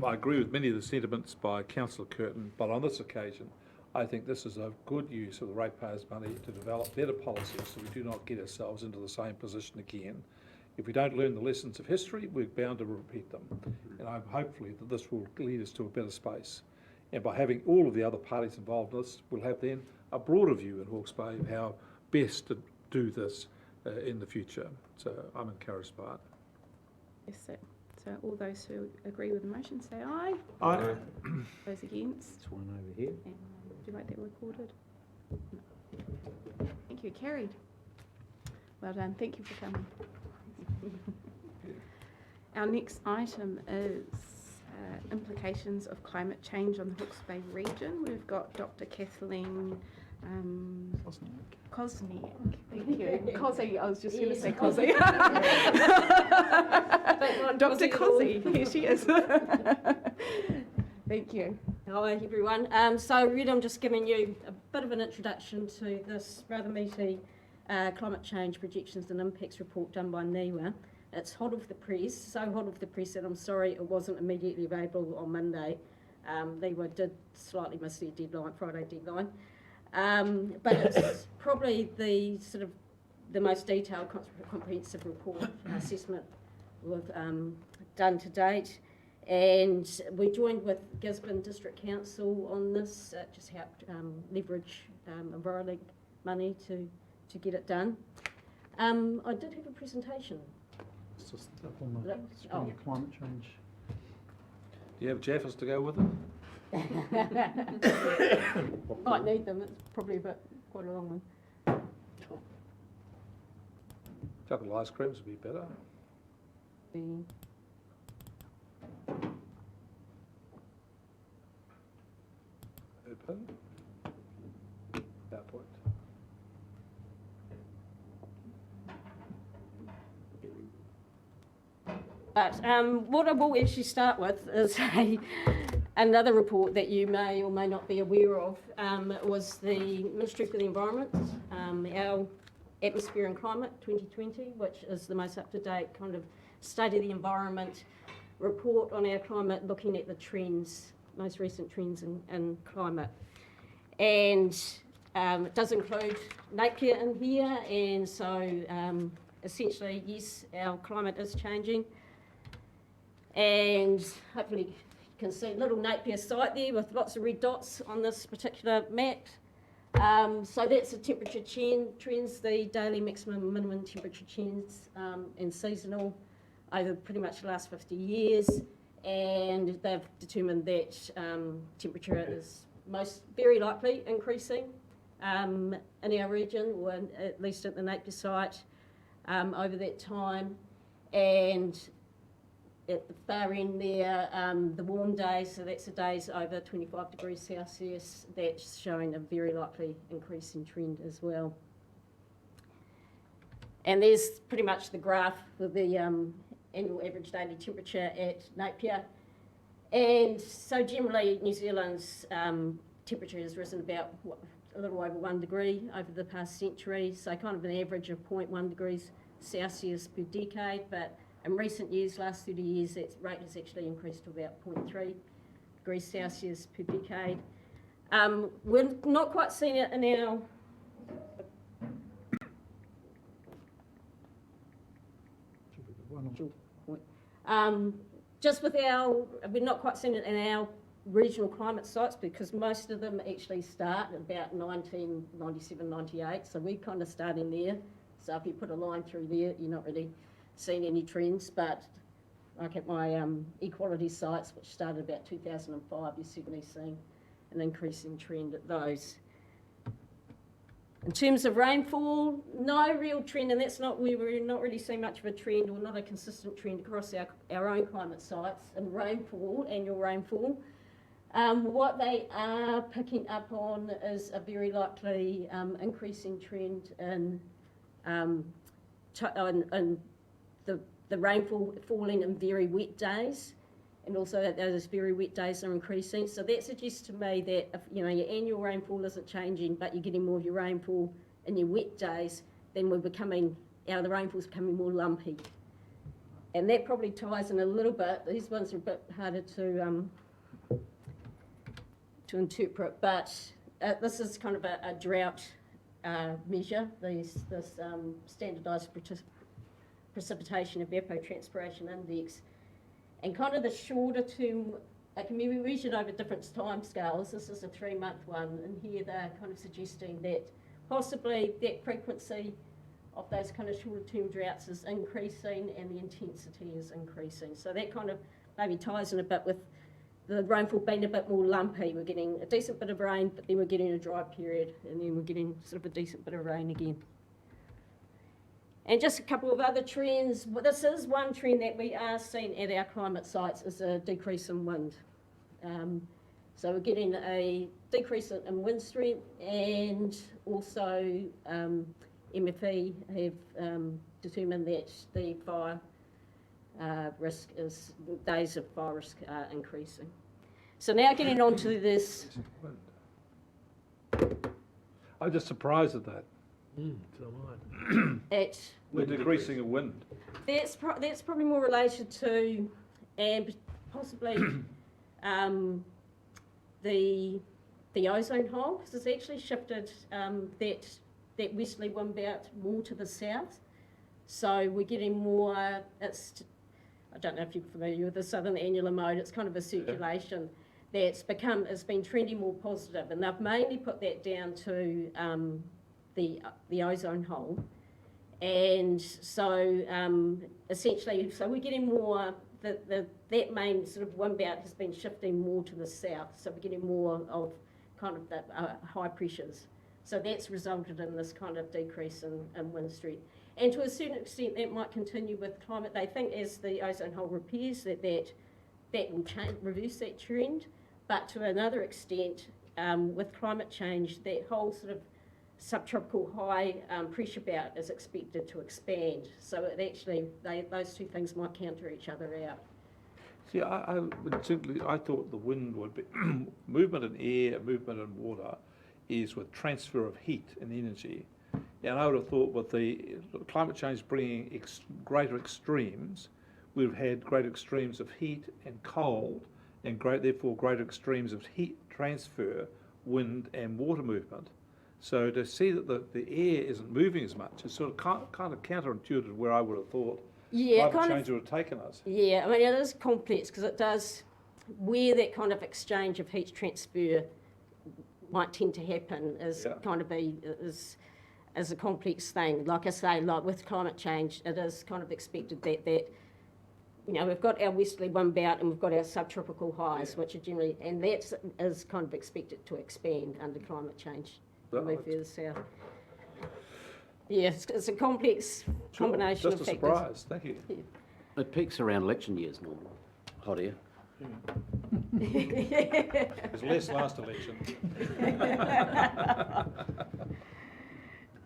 I agree with many of the sentiments by Councillor Curtin, but on this occasion, I think this is a good use of the ratepayers' money to develop better policies so we do not get ourselves into the same position again. If we don't learn the lessons of history, we're bound to repeat them. And I'm hopefully that this will lead us to a better space. And by having all of the other parties involved in this, we'll have then a broader view in Hawke's Bay of how best to do this in the future. So I'm encouraged by it. Yes, sir. So all those who agree with the motion say aye. Aye. Those against? There's one over here. And would you like that recorded? No. Thank you. Carried. Well done. Thank you for coming. Our next item is implications of climate change on the Hawke's Bay region. We've got Dr. Kathleen Kosniak. Thank you. Cozzy, I was just going to say Cozzy. Dr. Cozzy, here she is. Thank you. Hello everyone. So really I'm just giving you a bit of an introduction to this rather meaty climate change projections and impacts report done by NIWA. It's hot off the press, so hot off the press that I'm sorry it wasn't immediately available on Monday. NIWA did slightly miss their deadline, Friday deadline. But it's probably the sort of the most detailed comprehensive report assessment we've done to date. And we joined with Gisborne District Council on this, just helped leverage EnviroLink money to get it done. I did have a presentation. It's just up on the screen, Oh. climate change. Do you have Jaffers to go with them? Might need them, it's probably quite a long one. Chocolate ice creams would be better. Open. PowerPoint. But what I will actually start with is another report that you may or may not be aware of, was the Ministry for the Environment, our Atmosphere and Climate 2020, which is the most up-to-date kind of state of the environment report on our climate, looking at the trends, most recent trends in climate. And it does include Landcare in here, and so essentially, yes, our climate is changing. And hopefully you can see a little Napier site there with lots of red dots on this particular map. So that's the temperature trends, the daily maximum and minimum temperature trends, and seasonal over pretty much the last 50 years. And they've determined that temperature is very likely increasing in our region, or at least at the Napier site, over that time. And at the far end there, the warm days, so that's the days over 25 degrees Celsius, that's showing a very likely increase in trend as well. And there's pretty much the graph for the annual average daily temperature at Napier. And so generally New Zealand's temperature has risen about a little over 1 degree over the past century, so kind of an average of 0.1 degrees Celsius per decade, but in recent years, last 30 years, that rate has actually increased to about 0.3 degrees Celsius per decade. We're not quite seeing it in our just with our, we're not quite seeing it in our regional climate sites, because most of them actually start at about 1997, 98, so we're kind of starting there. So if you put a line through there, you're not really seeing any trends, but like at my equality sites, which started about 2005, you're certainly seeing an increasing trend at those. In terms of rainfall, no real trend, and that's not, we're not really seeing much of a trend, or not a consistent trend across our own climate sites in rainfall, annual rainfall. What they are picking up on is a very likely increasing trend in the rainfall falling in very wet days, and also that those very wet days are increasing. So that suggests to me that if your annual rainfall isn't changing, but you're getting more of your rainfall in your wet days, then the rainfall's becoming more lumpy. And that probably ties in a little bit. These ones are a bit harder to interpret, but this is kind of a drought measure, this standardised precipitation evapotranspiration index. And kind of the shorter term, it can be measured over different time scales. This is a 3-month one, and here they're kind of suggesting that possibly that frequency of those kind of shorter term droughts is increasing and the intensity is increasing. So that kind of maybe ties in a bit with the rainfall being a bit more lumpy. We're getting a decent bit of rain, but then we're getting a dry period, and then we're getting sort of a decent bit of rain again. And just a couple of other trends. Well, this is one trend that we are seeing at our climate sites, is a decrease in wind. So we're getting a decrease in wind strength, and also MFE have determined that the fire days of fire risk are increasing. So now getting on to this. I'm just surprised at that. So am I. We're decreasing in wind. That's probably more related to, and possibly the ozone hole, because it's actually shifted that westerly wind belt more to the south. So we're getting more, I don't know if you're familiar with the southern annular mode, it's kind of a circulation that's been trending more positive, and they've mainly put that down to the ozone hole. And so essentially, so we're getting more, that main sort of wind belt has been shifting more to the south, so we're getting more of kind of the high pressures. So that's resulted in this kind of decrease in wind strength. And to a certain extent, that might continue with climate. They think as the ozone hole repairs, that will reverse that trend. But to another extent, with climate change, that whole sort of subtropical high pressure belt is expected to expand. So it actually, those two things might counter each other out. See, I thought the wind would be movement in air, movement in water, is with transfer of heat and energy. And I would have thought with the climate change bringing greater extremes, we've had greater extremes of heat and cold, and therefore greater extremes of heat transfer, wind and water movement. So to see that the air isn't moving as much is sort of kind of counterintuitive where I would have thought climate change would have taken us. Yeah, I mean, it is complex because it does, where that kind of exchange of heat transfer might tend to happen is kind of is a complex thing. Like I say, like with climate change, it is kind of expected that we've got our westerly wind belt and we've got our subtropical highs, which are generally, and that is kind of expected to expand under climate change. Move further south. Yeah, it's a complex combination of factors. Just a surprise, thank you. Yeah. It peaks around election years normally, hot air. It's less last election.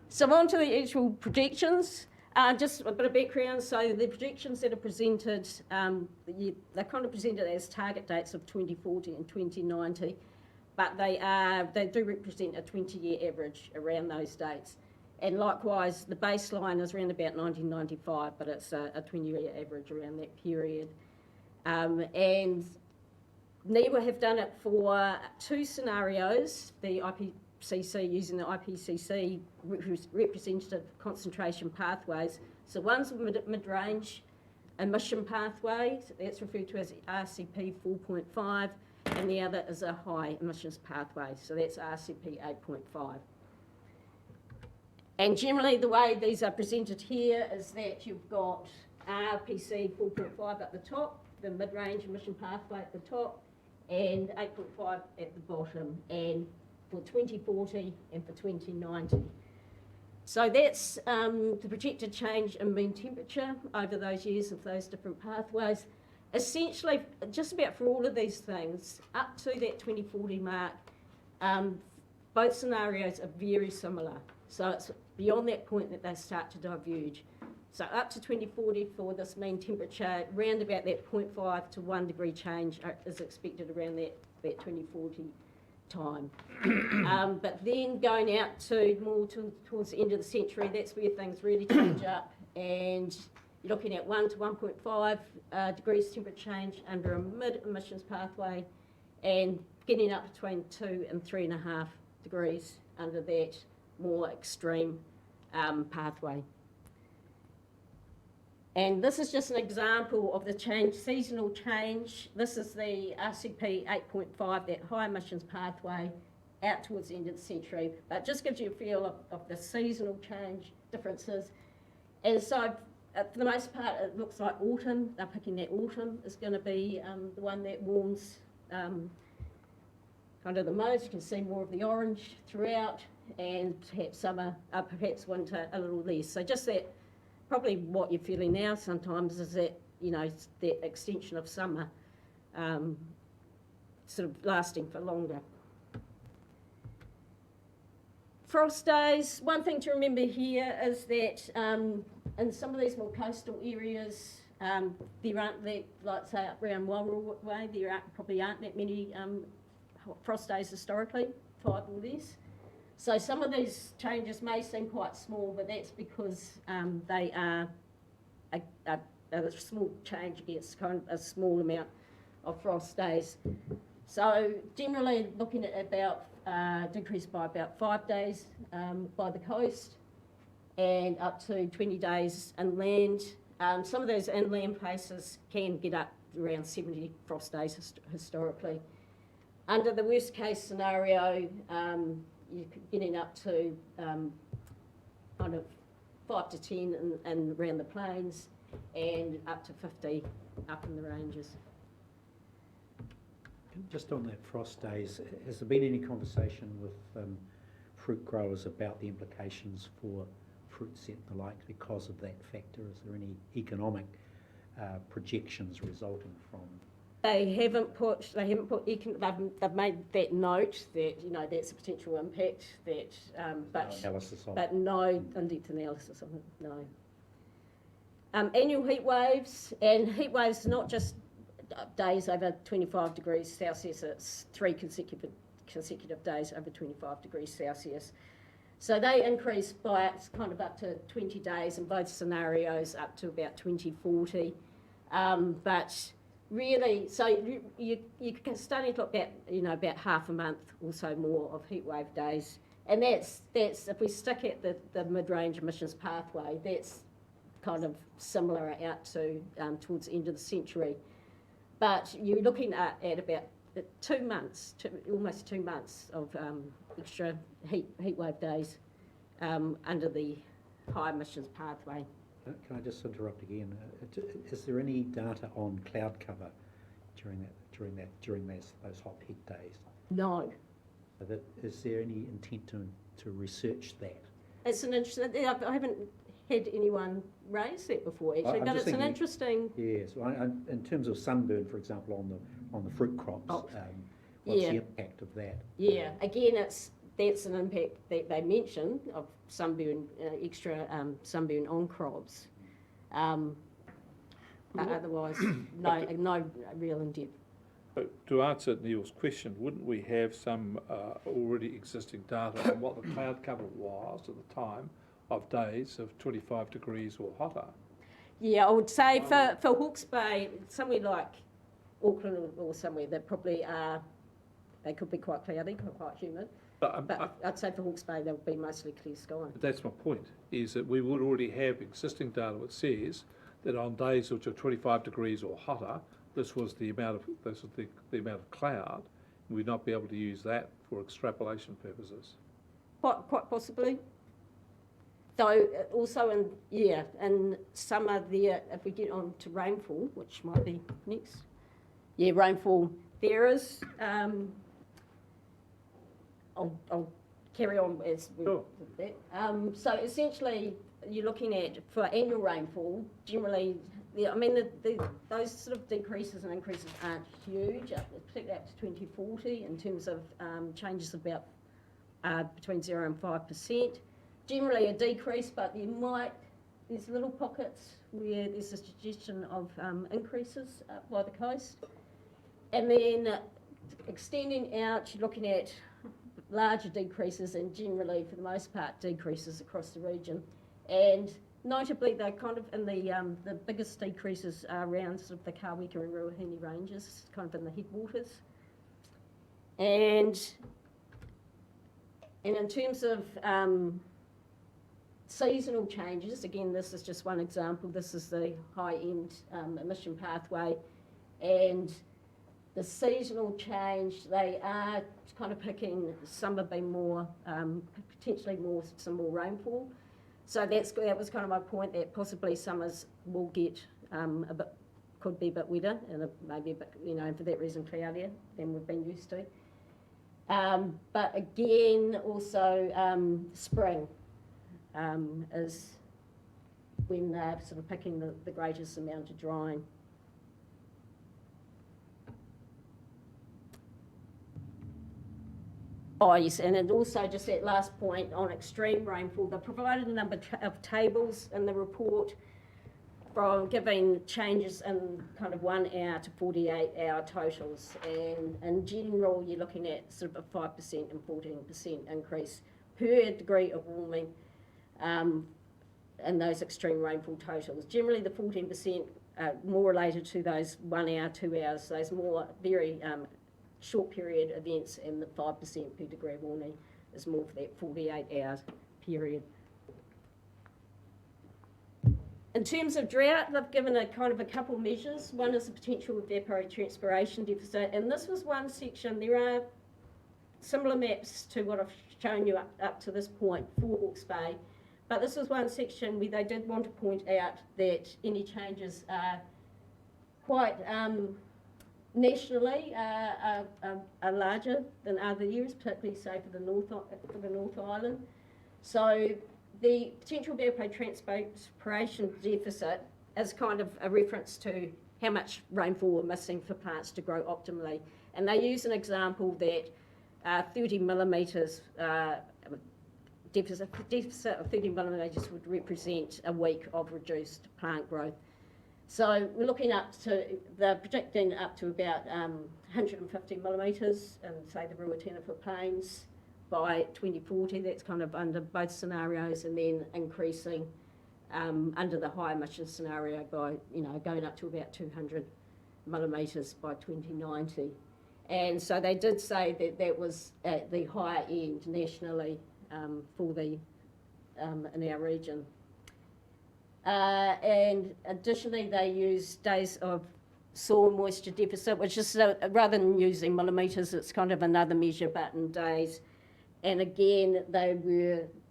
So on to the actual projections. Just a bit of background. So the projections that are presented, they're kind of presented as target dates of 2040 and 2090. But they do represent a 20-year average around those dates. And likewise, the baseline is around about 1995, but it's a 20-year average around that period. And NIWA have done it for two scenarios, the IPCC, using the IPCC representative concentration pathways. So one's a mid-range emission pathway, that's referred to as RCP 4.5, and and the other is a high emissions pathway, so that's RCP 8.5. And generally the way these are presented here is that you've got RPC 4.5 at the top, the mid-range emission pathway at the top, and 8.5 at the bottom, and for 2040 and for 2090. So that's the projected change in mean temperature over those years of those different pathways. Essentially, just about for all of these things, up to that 2040 mark, both scenarios are very similar. So it's beyond that point that they start to diverge. So up to 2040 for this mean temperature, round about that 0.5 to 1 degree change is expected around that 2040 time. But then going out to more towards the end of the century, that's where things really change up, and you're looking at 1 to 1.5 degrees temperature change under a mid-emissions pathway, and getting up between 2 and 3.5 degrees under that more extreme pathway. And this is just an example of the change, seasonal change. This is the RCP 8.5, that high emissions pathway, out towards the end of the century. But it just gives you a feel of the seasonal change differences. And so, for the most part, it looks like autumn. They're picking that autumn is going to be the one that warms kind of the most. You can see more of the orange throughout, and perhaps summer, perhaps winter a little less. So just that. Probably what you're feeling now sometimes is that, that extension of summer sort of lasting for longer. Frost days, one thing to remember here is that in some of these more coastal areas, there aren't that, like say up around Wairua Way, probably aren't that many frost days historically, 5 or less. So some of these changes may seem quite small, but that's because they are a small change against kind of a small amount of frost days. So generally looking at about decrease by about 5 days by the coast, and up to 20 days inland. Some of those inland places can get up around 70 frost days historically. Under the worst case scenario, you're getting up to kind of 5 to 10 and around the plains, and up to 50 up in the ranges. Just on that frost days, has there been any conversation with fruit growers about the implications for fruit set and the like because of that factor? Is there any economic projections resulting from? They've made that note that, that's a potential impact, that, but, no analysis of but no in-depth analysis of it, no. Annual heat waves, and heat waves not just days over 25 degrees Celsius, it's 3 consecutive days over 25 degrees Celsius. So they increase by kind of up to 20 days in both scenarios, up to about 2040. But really, so you're starting to look at, about half a month or so more of heatwave days. And that's if we stick at the mid-range emissions pathway, that's kind of similar out to towards the end of the century. But you're looking at about 2 months, almost 2 months of extra heatwave days under the high emissions pathway. Can I just interrupt again? Is there any data on cloud cover during those hot heat days? No. So is there any intent to research that? It's an interesting. I haven't had anyone raise that before actually, but it's an interesting. Yes, in terms of sunburn, for example, on the fruit crops, what's the impact of that? Yeah, again, that's an impact that they mention of sunburn, extra sunburn on crops. But otherwise, no real in-depth. But to answer Neil's question, wouldn't we have some already existing data on what the cloud cover was at the time of days of 25 degrees or hotter? Yeah, I would say for Hawke's Bay, somewhere like Auckland or somewhere, they probably are, they could be quite cloudy, quite humid. But I'd say for Hawke's Bay, they would be mostly clear sky. But that's my point, is that we would already have existing data that says that on days which are 25 degrees or hotter, this was the amount of the amount of cloud, we'd not be able to use that for extrapolation purposes. Quite possibly. Though also in summer there, if we get on to rainfall, which might be next. Yeah, rainfall there is. I'll carry on as we Sure. with that. So essentially, you're looking at for annual rainfall. Generally, those sort of decreases and increases aren't huge, particularly up to 2040 in terms of changes of about between 0 and 5%. Generally a decrease, but there's little pockets where there's a suggestion of increases up by the coast. And then extending out, you're looking at larger decreases and generally, for the most part, decreases across the region. And notably, they're kind of in the biggest decreases are around sort of the Kaweka and Ruahine ranges, kind of in the headwaters. And in terms of seasonal changes, again, this is just one example. This is the high-end emission pathway. And the seasonal change, they are kind of picking, some have been more, potentially some more rainfall. So that was kind of my point, that possibly summers will get could be a bit wetter and maybe a bit, for that reason cloudier than we've been used to. But again, also spring is when they're sort of picking the greatest amount of drying. Oh yes, and it also just that last point on extreme rainfall, they provided a number of tables in the report from giving changes in kind of 1 hour to 48-hour totals, and in general you're looking at sort of a 5% and 14% increase per degree of warming in those extreme rainfall totals. Generally the 14% more related to those 1 hour, 2 hours, those more very short period events, and the 5% per degree of warming is more for that 48-hour period. In terms of drought, they've given a kind of a couple measures. One is the potential evapotranspiration deficit, and this was one section. There are similar maps to what I've shown you up to this point for Hawke's Bay, but this was one section where they did want to point out that any changes are quite nationally are larger than other years, particularly say for the North Island. So the potential evapotranspiration deficit is kind of a reference to how much rainfall we're missing for plants to grow optimally. And they use an example that 30 millimetres deficit of 30 millimetres would represent a week of reduced plant growth. So we're looking they're projecting up to about 150 millimetres in, say, the Ruahine Plains by 2040. That's kind of under both scenarios, and then increasing under the high emission scenario by, going up to about 200 millimetres by 2090. And so they did say that that was at the higher end nationally for the in our region. And additionally, they use days of soil moisture deficit, which is rather than using millimetres, it's kind of another measure, but in days. And again,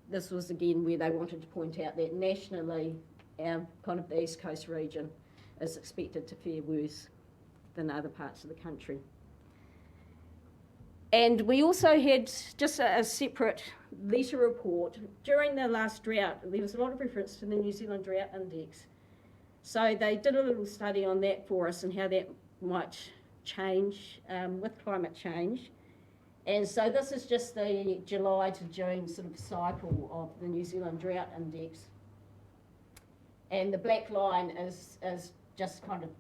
this was again where they wanted to point out that nationally, our kind of the East Coast region is expected to fare worse than other parts of the country. And we also had just a separate letter report. During the last drought, there was a lot of reference to the New Zealand Drought Index. So they did a little study on that for us and how that might change with climate change. And so this is just the July to June sort of cycle of the New Zealand Drought Index. And the black line is just kind of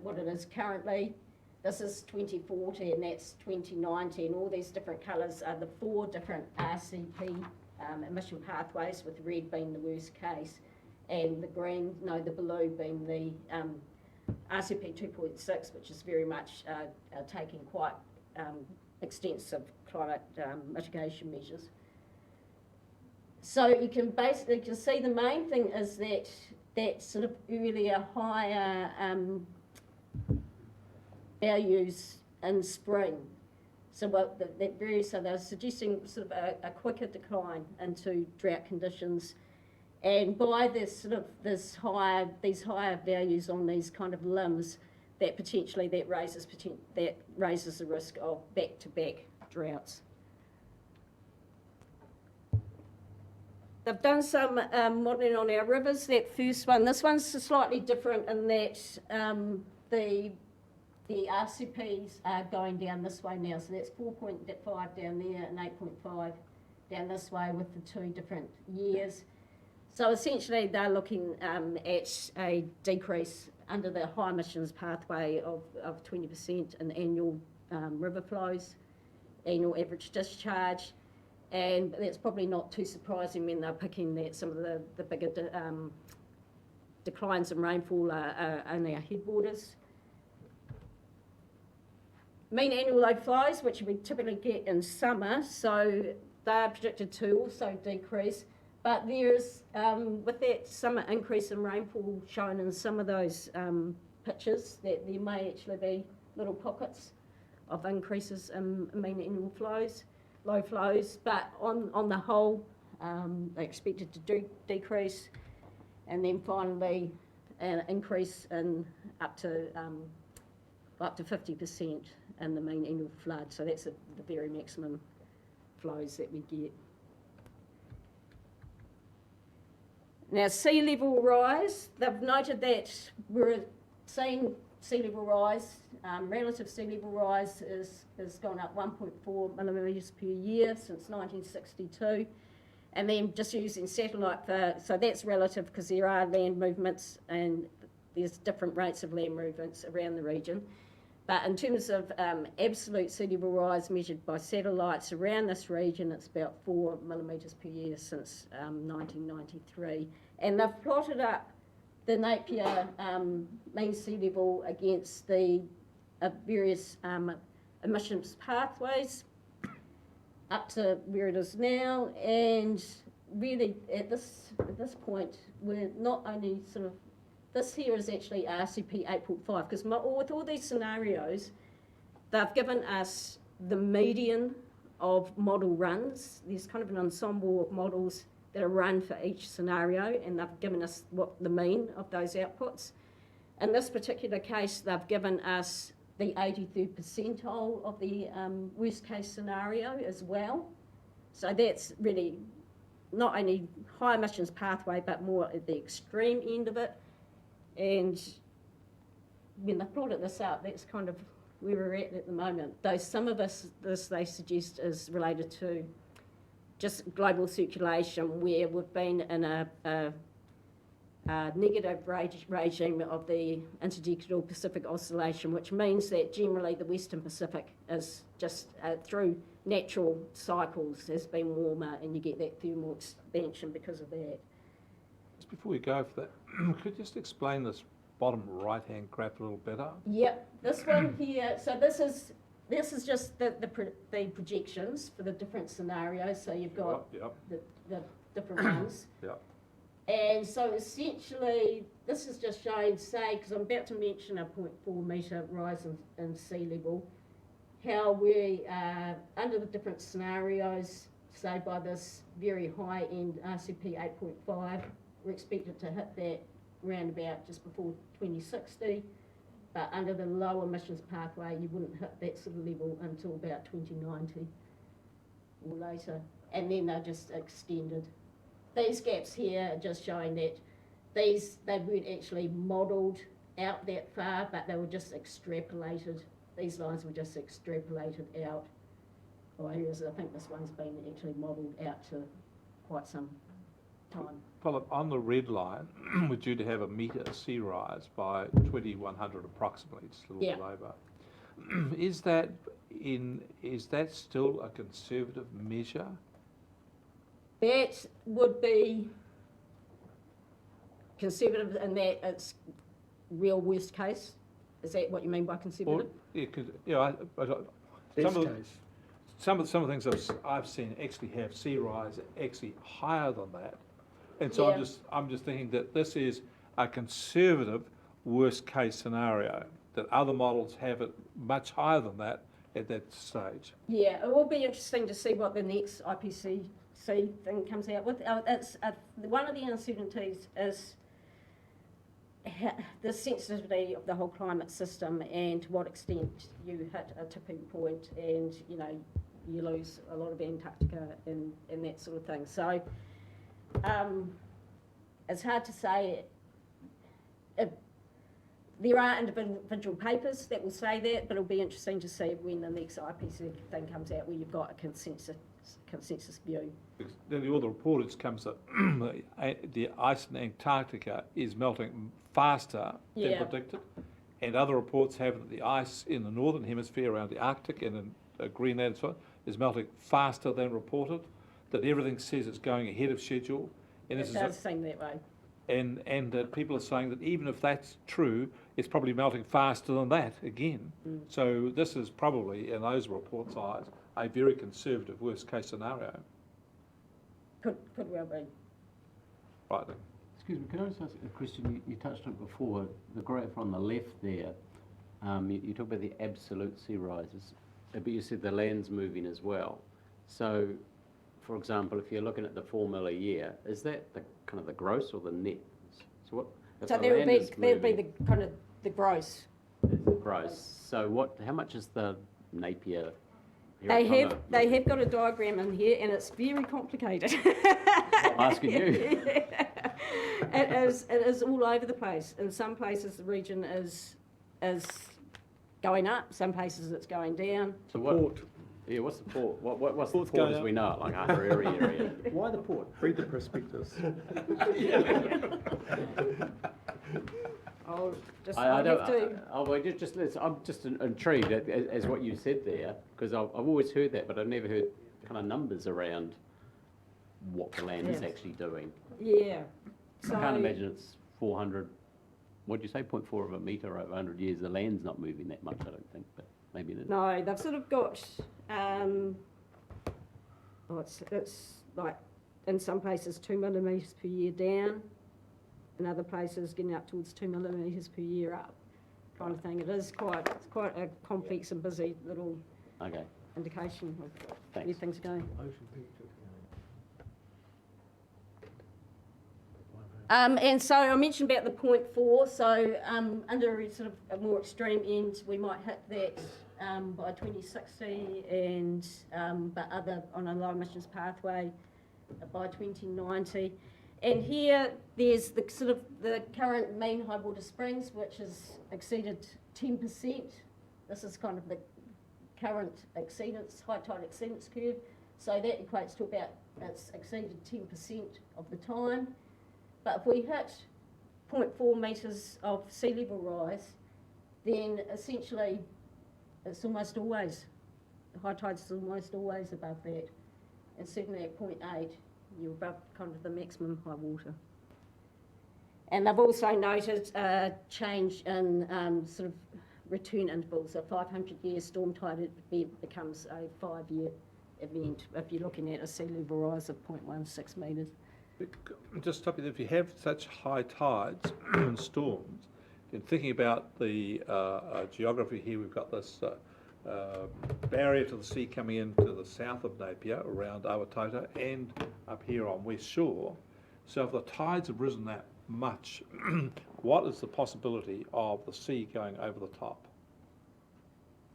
what it is currently. This is 2040 and that's 2090, and all these different colours are the 4 different RCP emission pathways, with red being the worst case, and the blue being the RCP 2.6, which is very much taking quite extensive climate mitigation measures. So you can see the main thing is that sort of earlier higher values in spring. So so they're suggesting sort of a quicker decline into drought conditions. And by these higher values on these kind of limbs, that raises the risk of back-to-back droughts. They've done some modelling on our rivers. That first one, this one's slightly different in that the RCPs are going down this way now. So that's 4.5 down there and 8.5 down this way with the two different years. So essentially they're looking at a decrease under the high emissions pathway of 20% in annual river flows, annual average discharge. And that's probably not too surprising when they're picking that some of the bigger declines in rainfall are only our headwaters. Mean annual low flows, which we typically get in summer, so they're predicted to also decrease. But there's, with that summer increase in rainfall shown in some of those pictures, that there may actually be little pockets of increases in mean annual flows, low flows. But on the whole, they're expected to decrease, and then finally an increase in up to 50% in the mean annual flood. So that's the very maximum flows that we get. Now, sea level rise, they've noted that we're seeing sea level rise, relative sea level rise has gone up 1.4 millimetres per year since 1962. And then just using satellite so that's relative because there are land movements and there's different rates of land movements around the region. But in terms of absolute sea level rise measured by satellites around this region, it's about 4 millimetres per year since 1993. And they've plotted up the Napier mean sea level against the various emissions pathways up to where it is now. And really at this point, we're not only sort of, this here is actually RCP 8.5, because with all these scenarios, they've given us the median of model runs. There's kind of an ensemble of models that are run for each scenario, and they've given us what the mean of those outputs. In this particular case, they've given us the 83rd percentile of the worst case scenario as well. So that's really not only high emissions pathway, but more at the extreme end of it. And when they plotted this out, that's kind of where we're at the moment. Though some of this they suggest is related to just global circulation, where we've been in a negative regime of the interdecadal Pacific Oscillation, which means that generally the Western Pacific is just through natural cycles has been warmer, and you get that thermal expansion because of that. Just before we go for that, could you just explain this bottom right-hand graph a little better? Yep, this one here. So this is just the projections for the different scenarios. So you've got the different ones. Yep. And so essentially, this is just showing, say, because I'm about to mention a 0.4 metre rise in sea level, how we, under the different scenarios, say by this very high end RCP 8.5, we're expected to hit that round about just before 2060. But under the low emissions pathway, you wouldn't hit that sort of level until about 2090 or later. And then they're just extended. These gaps here are just showing that they weren't actually modelled out that far, but they were just extrapolated. These lines were just extrapolated out. Whereas I think this one's been actually modelled out to quite some time. Philip, on the red line, we're due to have a metre sea rise by 2100 approximately, just a little bit over. Is that still a conservative measure? That would be conservative in that it's real worst case. Is that what you mean by conservative? Some of the things I've seen actually have sea rise actually higher than that, and so I'm just thinking that this is a conservative worst case scenario. that other models have it much higher than that at that stage. Yeah, it will be interesting to see what the next IPCC thing comes out with. One of the uncertainties is the sensitivity of the whole climate system and to what extent you hit a tipping point and, you know, you lose a lot of Antarctica and that sort of thing. So it's hard to say. There are individual papers that will say that, but it'll be interesting to see when the next IPCC thing comes out where you've got a consensus view. Because then the other report comes that the ice in Antarctica is melting faster than predicted, and other reports have that the ice in the northern hemisphere around the Arctic and in Greenland and so on is melting faster than reported, that everything says it's going ahead of schedule. And It does seem that way. And that people are saying that even if that's true, it's probably melting faster than that again. So this is probably, in those reports' eyes, a very conservative worst-case scenario. Could well be. Right. Excuse me, can I just ask a question? You touched on it before, the graph on the left there. You talk about the absolute sea rises, but you said the land's moving as well. So, for example, if you're looking at the 4 mil a year, is that the kind of the gross or the net? So what? So there would be the kind of the gross. Gross. So how much is the Napier? They have got a diagram in here, and it's very complicated. I'm asking you. It is all over the place. In some places, the region is going up. Some places, it's going down. So what? Yeah, what's the port? What's the port as we know it, like Arthur area? Why the port? Read the prospectus. I'll just I'm just intrigued as what you said there, because I've always heard that, but I've never heard kind of numbers around what the land is actually doing. Yeah. So I can't imagine it's 400. What did you say? 0.4 of a metre over 100 years. The land's not moving that much, I don't think, but maybe it is. No, they've sort of got. It's like in some places 2 millimetres per year down. In other places, getting up towards 2 millimetres per year up, kind of thing. It's quite a complex and busy little indication of where things are going. And so I mentioned about the 0.4. So under sort of a more extreme end, we might hit that by 2060, and but other on a low emissions pathway by 2090. And here, there's the sort of the current mean high water springs, which has exceeded 10%. This is kind of the current exceedance, high tide exceedance curve. So that equates to about, it's exceeded 10% of the time. But if we hit 0.4 metres of sea level rise, then essentially it's almost always, the high tide's almost always above that. And certainly at 0.8, you're above kind of the maximum high water. And they've also noted a change in sort of return intervals. A 500-year storm tide event becomes a 5-year event if you're looking at a sea level rise of 0.16 metres. Just stop you there. If you have such high tides and storms, then thinking about the geography here, we've got this barrier to the sea coming into the south of Napier around Awatota and up here on West Shore. So if the tides have risen that much, what is the possibility of the sea going over the top?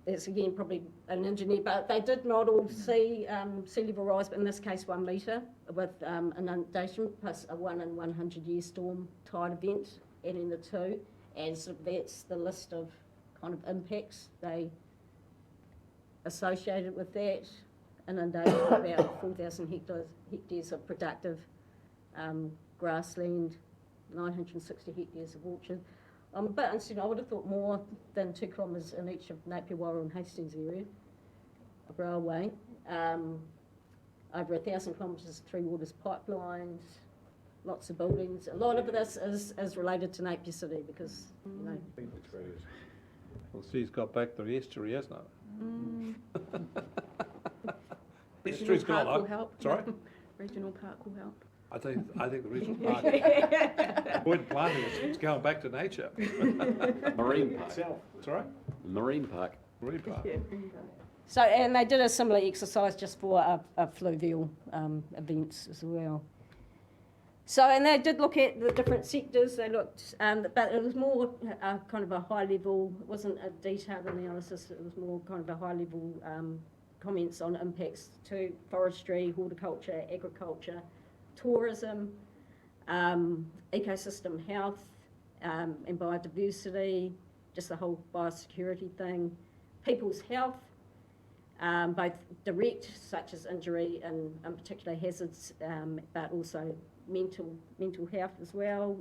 It's again probably an engineer, but they did model sea level rise, but in this case 1 metre with inundation plus a 1 in 100 year storm tide event adding the two, and so that's the list of kind of impacts they associated with that. Inundation of about 4,000 hectares of productive grassland, 960 hectares of orchard. But instead, I would have thought more than 2 kilometres in each of Napier, Warra and Hastings area of railway. Over 1,000 kilometres of 3 waters pipelines, lots of buildings. A lot of this is related to Napier City because, you know. Well, the sea's got back to the estuary, hasn't it? Regional park will help. Sorry? Regional park will help. I think the regional park, avoid planting it, it's going back to nature. Marine park. Sorry? Marine park. Marine park. So, and they did a similar exercise just for a fluvial events as well. So, and they did look at the different sectors. They looked, but it was more kind of a high level. It wasn't a detailed analysis. It was more kind of a high level comments on impacts to forestry, horticulture, agriculture, tourism, ecosystem health, and biodiversity, just the whole biosecurity thing, people's health, both direct, such as injury and particular hazards, but also mental health as well,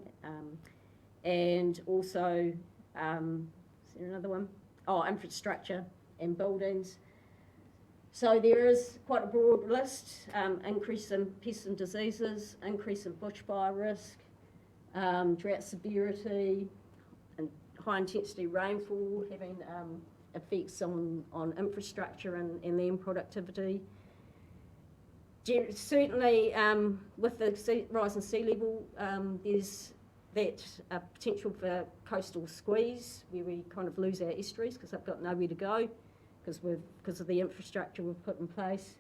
and also, is there another one? Oh, infrastructure and buildings. So there is quite a broad list, increase in pests and diseases, increase in bushfire risk, drought severity, and high intensity rainfall having effects on infrastructure and then productivity. Certainly, with the rise in sea level, there's that potential for coastal squeeze, where we kind of lose our estuaries because they've got nowhere to go because of the infrastructure we've put in place.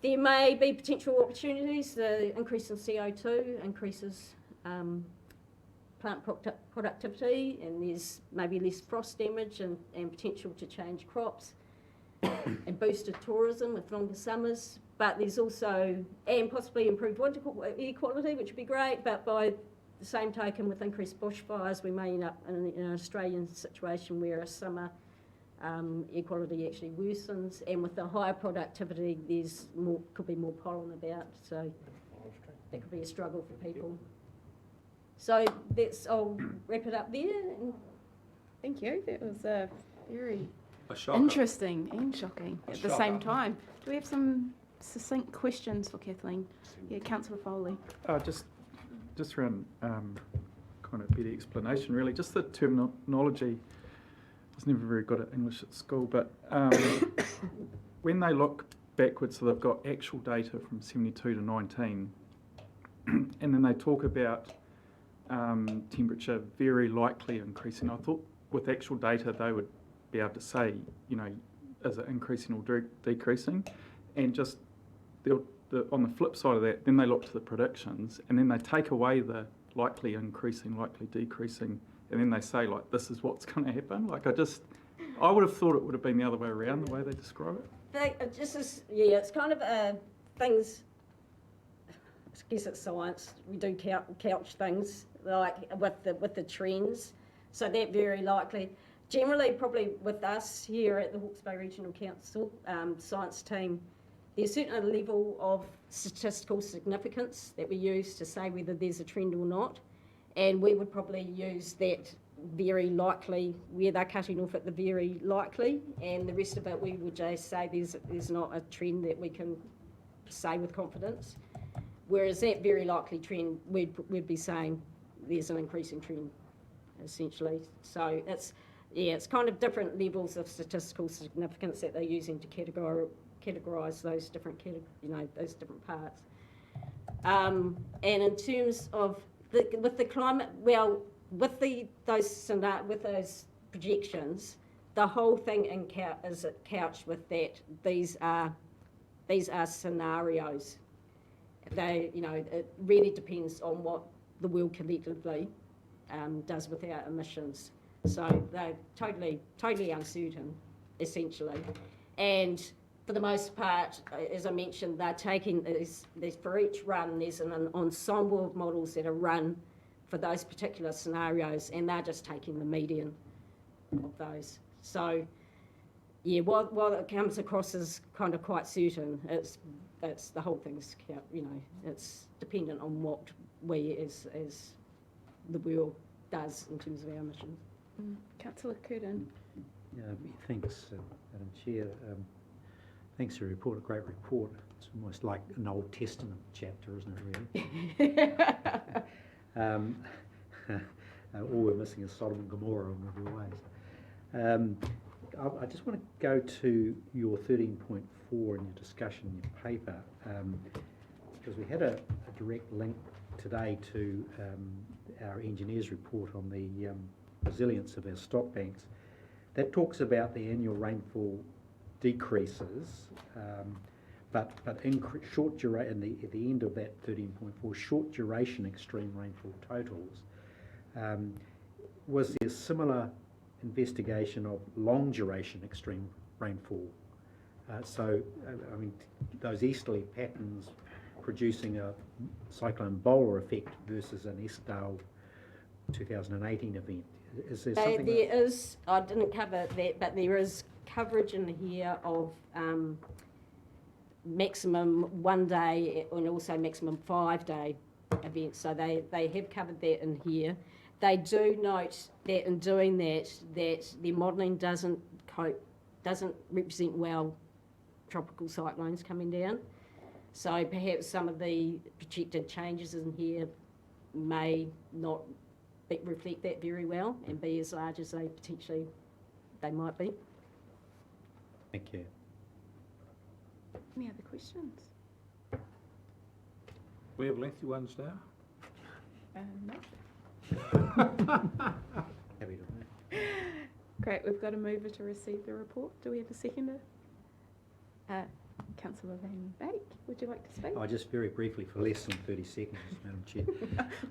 There may be potential opportunities. The increase in CO2 increases plant productivity, and there's maybe less frost damage and potential to change crops and boosted tourism with longer summers. But there's also, and possibly improved water air quality, which would be great, but by the same token, with increased bushfires, we may end up in an Australian situation where a summer air quality actually worsens, and with the higher productivity, there's more, could be more pollen about, so that could be a struggle for people. So I'll wrap it up there. Thank you. That was very A shocker. interesting and shocking A at the same shocker. time. Do we have some succinct questions for Kathleen? Yeah, Councillor Foley. Just around kind of better explanation, really. Just the terminology. I was never very good at English at school, but when they look backwards, so they've got actual data from 72 to 19, and then they talk about temperature very likely increasing. I thought with actual data they would be able to say, you know, is it increasing or decreasing? And just on the flip side of that, then they look to the predictions, and then they take away the likely increasing, likely decreasing, and then they say, like, this is what's going to happen. Like, I would have thought it would have been the other way around, the way they describe it. It's kind of things, I guess it's science, we do couch things, like with the trends, so that very likely. Generally, probably with us here at the Hawke's Bay Regional Council science team, there's a certain level of statistical significance that we use to say whether there's a trend or not, and we would probably use that very likely, where they're cutting off at the very likely, and the rest of it we would just say there's not a trend that we can say with confidence. Whereas that very likely trend, we'd be saying there's an increasing trend, essentially. So it's kind of different levels of statistical significance that they're using to categorise those different those different parts. And in terms of with the climate, well, with those projections, the whole thing is couched with that these are scenarios. They, it really depends on what the world collectively does with our emissions. So they're totally uncertain, essentially. And for the most part, as I mentioned, they're taking, there's for each run, there's an ensemble of models that are run for those particular scenarios, and they're just taking the median of those. So, yeah, while it comes across as kind of quite certain, it's the whole thing's, it's dependent on what we as the world does in terms of our emissions. Councillor Curtin. Thanks, Madam Chair. Thanks for your report, a great report. It's almost like an Old Testament chapter, isn't it, really? All we're missing is Sodom and Gomorrah in every ways. I just want to go to your 13.4 in your discussion in your paper. because we had a direct link today to our engineers' report on the resilience of our stock banks. That talks about the annual rainfall decreases, but short duration at the end of that 13.4 short duration extreme rainfall totals. Was there a similar investigation of long duration extreme rainfall? I mean, those easterly patterns producing a cyclone bowler effect versus an Eskdale 2018 event. Is there something? There is, I didn't cover that, but there is coverage in here of maximum 1 day and also maximum 5 day events. So they have covered that in here. They do note that in doing that their modelling doesn't represent well tropical cyclones coming down. So perhaps some of the projected changes in here may not reflect that very well and be as large as they might be. Thank you. Any other questions? We have lengthy ones now. No. Happy to. Great, we've got a mover to receive the report. Do we have a seconder? Councillor Van Beek, would you like to speak? Oh, just very briefly for less than 30 seconds, Madam Chair.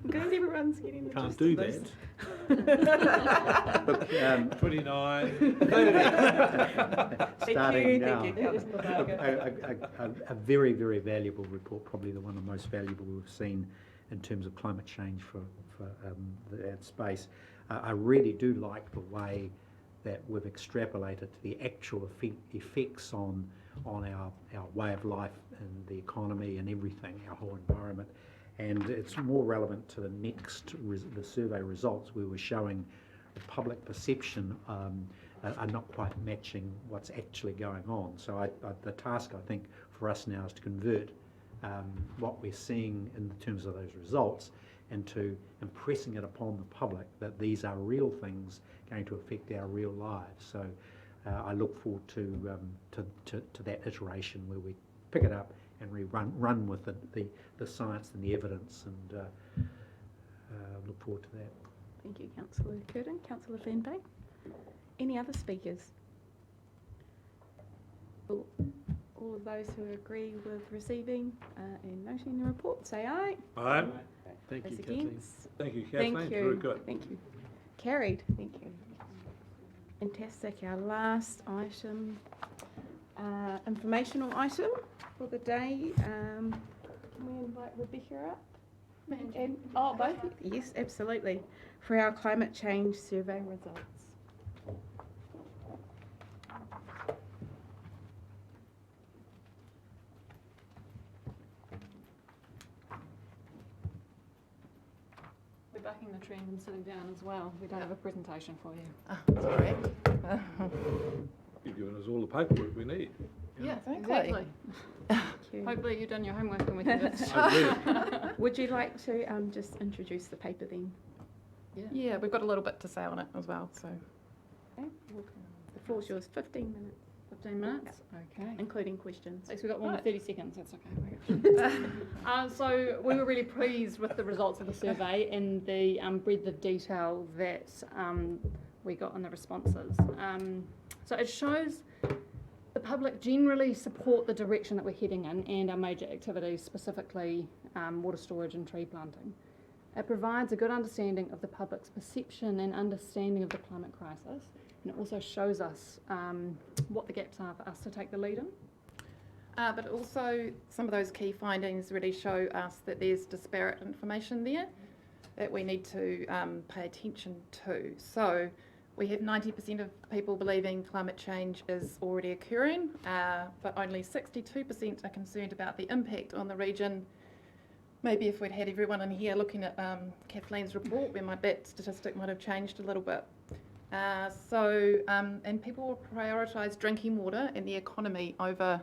Because everyone's getting the Can't gist do of this. that. Look, 29, 30. starting now. Thank you, Councillor Barker. A very, very valuable report, probably the one of the most valuable we've seen in terms of climate change for that space. I really do like the way that we've extrapolated to the actual effects on our way of life and the economy and everything, our whole environment. And it's more relevant to the next, the survey results where we're showing the public perception are not quite matching what's actually going on. So the task, I think, for us now is to convert what we're seeing in terms of those results into impressing it upon the public that these are real things going to affect our real lives. So I look forward to that iteration where we pick it up and we run with the science and the evidence, and look forward to that. Thank you, Councillor Curtin. Councillor Van Beek. Any other speakers? All of those who agree with receiving and noting the report, say aye. Aye. Thank you, Those Kathleen. against? Thank you, Kathleen. Thank you. Very good. Thank you. Carried. Thank you. Fantastic. Our last item, informational item for the day. Can we invite Rebecca up? And, oh, both? Yes, absolutely. For our climate change survey results. We're bucking the trend and sitting down as well. We don't have a presentation for you. Sorry. You've given us all the paperwork we need. Yeah, Exactly. exactly. Hopefully you've done your homework and we can get Would you like to just introduce the paper then? Yeah, we've got a little bit to say on it as well, so. Okay. The floor's yours. 15 minutes, 15 minutes? Okay. including questions. So we've got 1 minute 30 seconds, that's okay. So we were really pleased with the results of the survey and the breadth of detail that we got in the responses. So it shows the public generally support the direction that we're heading in and our major activities, specifically water storage and tree planting. It provides a good understanding of the public's perception and understanding of the climate crisis, and it also shows us what the gaps are for us to take the lead in. But also some of those key findings really show us that there's disparate information there that we need to pay attention to. So we have 90% of people believing climate change is already occurring, but only 62% are concerned about the impact on the region. Maybe if we'd had everyone in here looking at Kathleen's report, where that statistic might have changed a little bit. And people will prioritise drinking water and the economy over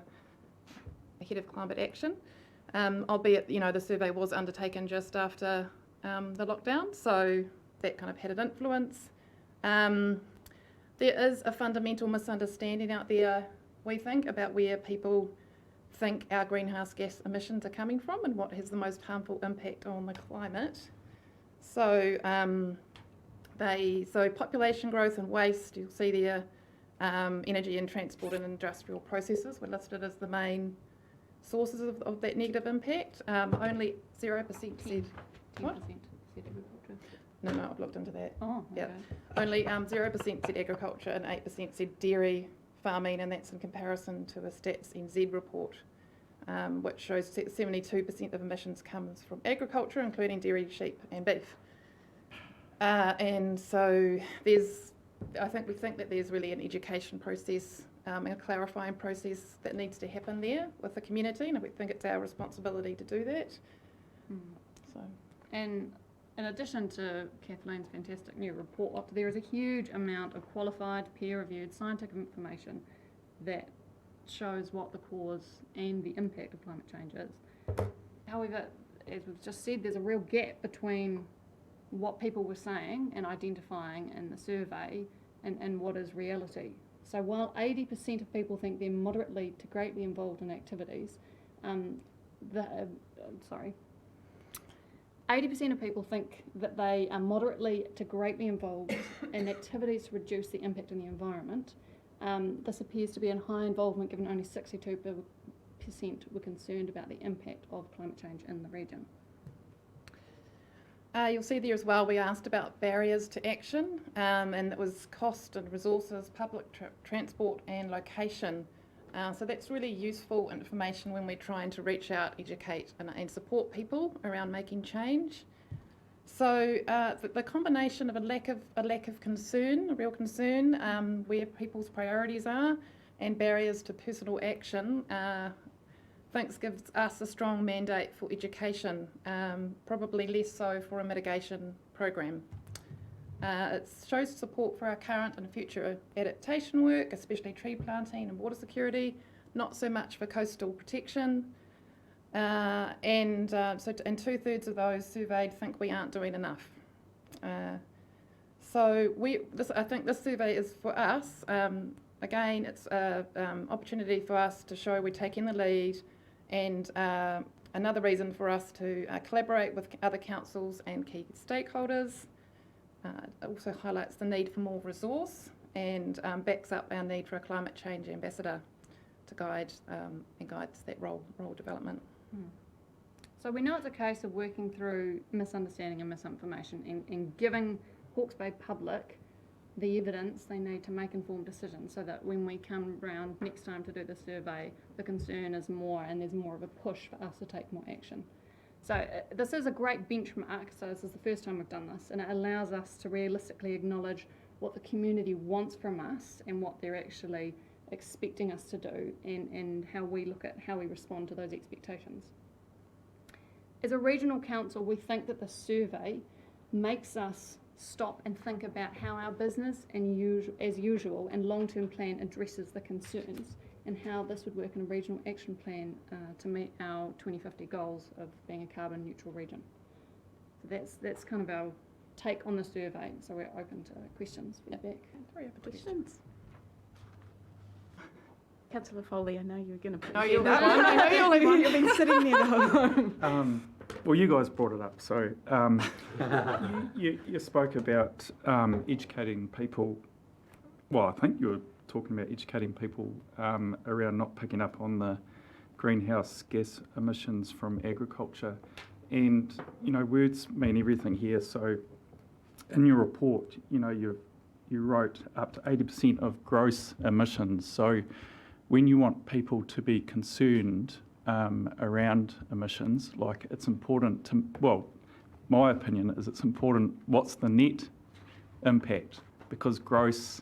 ahead of climate action, albeit, the survey was undertaken just after the lockdown, so that kind of had an influence. There is a fundamental misunderstanding out there, we think, about where people think our greenhouse gas emissions are coming from and what has the most harmful impact on the climate. So, so population growth and waste, you'll see there, energy and transport and industrial processes were listed as the main sources of that negative impact. Only 0% said... 10% What? said agriculture. No, I've looked into that. Oh, okay. Yeah. Only 0% said agriculture and 8% said dairy farming, and that's in comparison to a Stats NZ report, which shows 72% of emissions comes from agriculture, including dairy, sheep and beef. And so we think that there's really an education process, a clarifying process that needs to happen there with the community, and we think it's our responsibility to do that. So. And in addition to Kathleen's fantastic new report, there is a huge amount of qualified, peer-reviewed scientific information that shows what the cause and the impact of climate change is. However, as we've just said, there's a real gap between what people were saying and identifying in the survey and what is reality. So while 80% of people think they're moderately to greatly involved in activities, 80% of people think that they are moderately to greatly involved in activities to reduce the impact on the environment. This appears to be in high involvement, given only 62% were concerned about the impact of climate change in the region. You'll see there as well, we asked about barriers to action, and it was cost and resources, public transport and location. So that's really useful information when we're trying to reach out, educate and support people around making change. So the combination of a lack of concern, a real concern, where people's priorities are, and barriers to personal action, gives us a strong mandate for education, probably less so for a mitigation program. It shows support for our current and future adaptation work, especially tree planting and water security, not so much for coastal protection. And 2/3 of those surveyed think we aren't doing enough. I think this survey is for us. Again, it's an opportunity for us to show we're taking the lead, and another reason for us to collaborate with other councils and key stakeholders. It also highlights the need for more resource and backs up our need for a climate change ambassador to guide that role development. So we know it's a case of working through misunderstanding and misinformation and giving Hawke's Bay public the evidence they need to make informed decisions, so that when we come round next time to do the survey, the concern is more and there's more of a push for us to take more action. So this is a great benchmark, so this is the first time we've done this, and it allows us to realistically acknowledge what the community wants from us and what they're actually expecting us to do, and how we look at how we respond to those expectations. As a regional council, we think that the survey makes us stop and think about how our business as usual and long-term plan addresses the concerns, and how this would work in a regional action plan to meet our 2050 goals of being a carbon neutral region. So that's kind of our take on the survey. So we're open to questions, feedback. Three other questions. Councillor Foley, I know you're going to... No, you're the one. I know you're the one. You've been sitting there the whole time. Well, you guys brought it up. So you spoke about educating people. Well, I think you were talking about educating people around not picking up on the greenhouse gas emissions from agriculture. And, words mean everything here. So in your report, you wrote up to 80% of gross emissions. So when you want people to be concerned around emissions, like it's important to, well, my opinion is it's important what's the net impact, because gross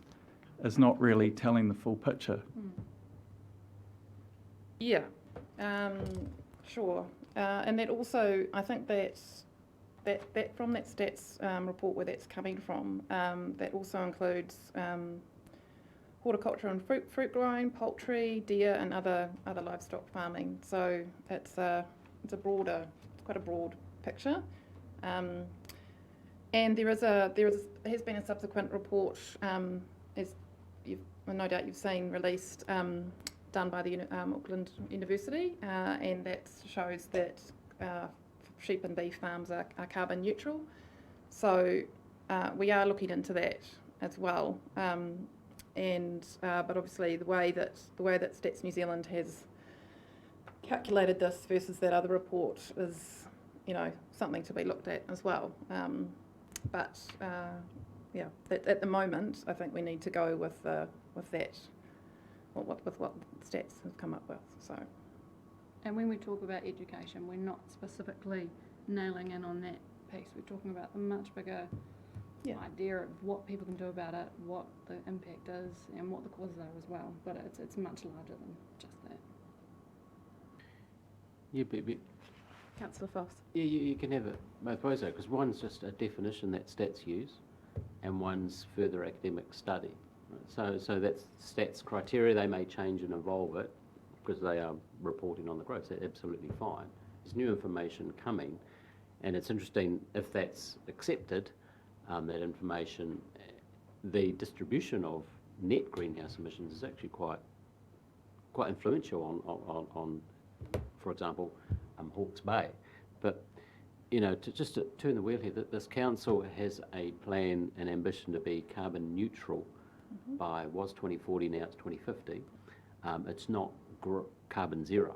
is not really telling the full picture. Yeah, sure. And that also, I think that from that stats report where that's coming from, that also includes horticulture and fruit growing, poultry, deer, and other livestock farming. So it's quite a broad picture. And there has been a subsequent report, as no doubt you've seen, released done by the Auckland University, and that shows that sheep and beef farms are carbon neutral. So we are looking into that as well. But obviously the way that Stats New Zealand has calculated this versus that other report is, something to be looked at as well. At the moment, I think we need to go with that, with what Stats have come up with. So. And when we talk about education, we're not specifically nailing in on that piece. We're talking about the much bigger idea of what people can do about it, what the impact is, and what the causes are as well. But it's much larger than just that. Yeah, but Councillor Foss. yeah, you can have it both ways though, because one's just a definition that Stats use, and one's further academic study. Right? So that's Stats criteria. They may change and evolve it because they are reporting on the growth. That's absolutely fine. There's new information coming, and it's interesting if that's accepted. That information, the distribution of net greenhouse emissions is actually quite influential on for example, Hawke's Bay. But to turn the wheel here, this council has a plan and ambition to be carbon neutral by was 2040, now it's 2050. It's not carbon zero.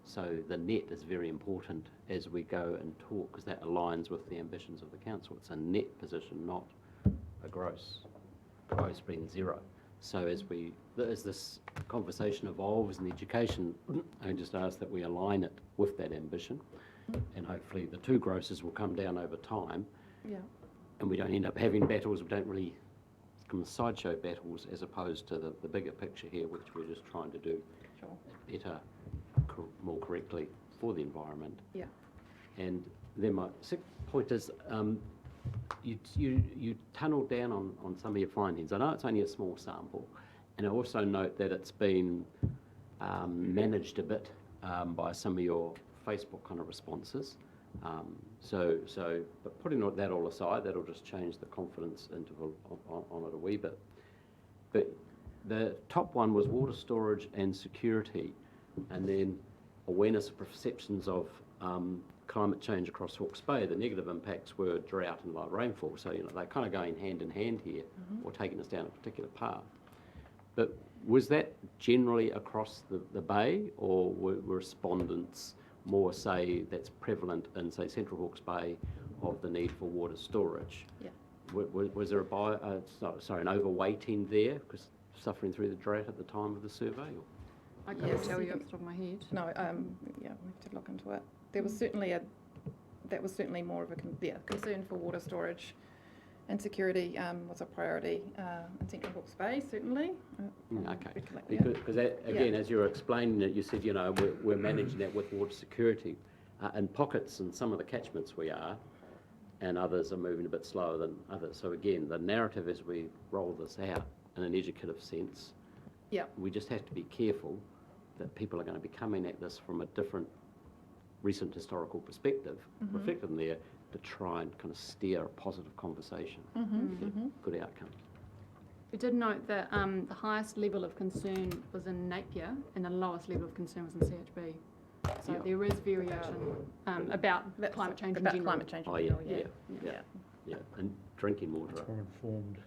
So the net is very important as we go and talk, because that aligns with the ambitions of the council. It's a net position, not a gross being zero. So as this conversation evolves in education, I just ask that we align it with that ambition, and hopefully the two grosses will come down over time. Yeah. And we don't end up having battles, we don't really come sideshow battles, as opposed to the bigger picture here, which we're just trying to do better, more correctly for the environment. Yeah. And then my second point is, you tunneled down on some of your findings. I know it's only a small sample, and I also note that it's been managed a bit by some of your Facebook kind of responses. But putting that all aside, that'll just change the confidence interval on it a wee bit. But the top one was water storage and security, and then awareness of perceptions of climate change across Hawke's Bay. The negative impacts were drought and low rainfall, so they're kind of going hand in hand here, or taking us down a particular path. But was that generally across the bay, or were respondents more, say, that's prevalent in, say, Central Hawke's Bay, of the need for water storage? Yeah. Was there an overweighting there, because suffering through the drought at the time of the survey? I can't tell you off the top of my head. No, we have to look into it. There was certainly more of a concern for water storage and security was a priority in Central Hawke's Bay, certainly. Okay. Because again, as you were explaining it, you said, we're managing that with water security. In pockets and some of the catchments we are, and others are moving a bit slower than others. So again, the narrative as we roll this out in an educative sense, we just have to be careful that people are going to be coming at this from a different recent historical perspective, reflected in there, to try and kind of steer a positive conversation, good outcome. We did note that the highest level of concern was in Napier, and the lowest level of concern was in CHB. So there is variation about climate change in general. Climate change in general, yeah, and drinking water. More informed.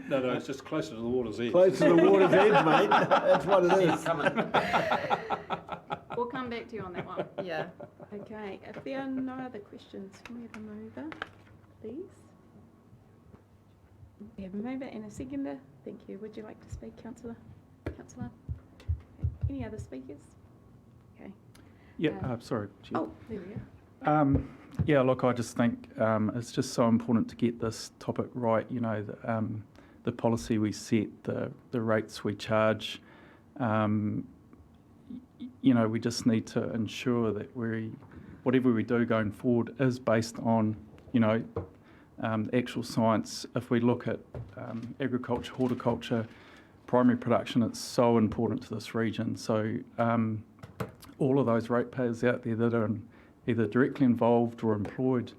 No, it's just closer to the water's edge. Close to the water's edge, mate. That's what it is. We'll come back to you on that one. Yeah. Okay, if there are no other questions, can we have a mover, please? We have a mover and a seconder. Thank you. Would you like to speak, Councillor? Any other speakers? Okay. Yeah, sorry. Chair. Oh, there we go. Yeah, look, I just think it's just so important to get this topic right. The policy we set, the rates we charge. We just need to ensure that whatever we do going forward is based on, actual science. If we look at agriculture, horticulture, primary production, it's so important to this region. So all of those ratepayers out there that are either directly involved or employed,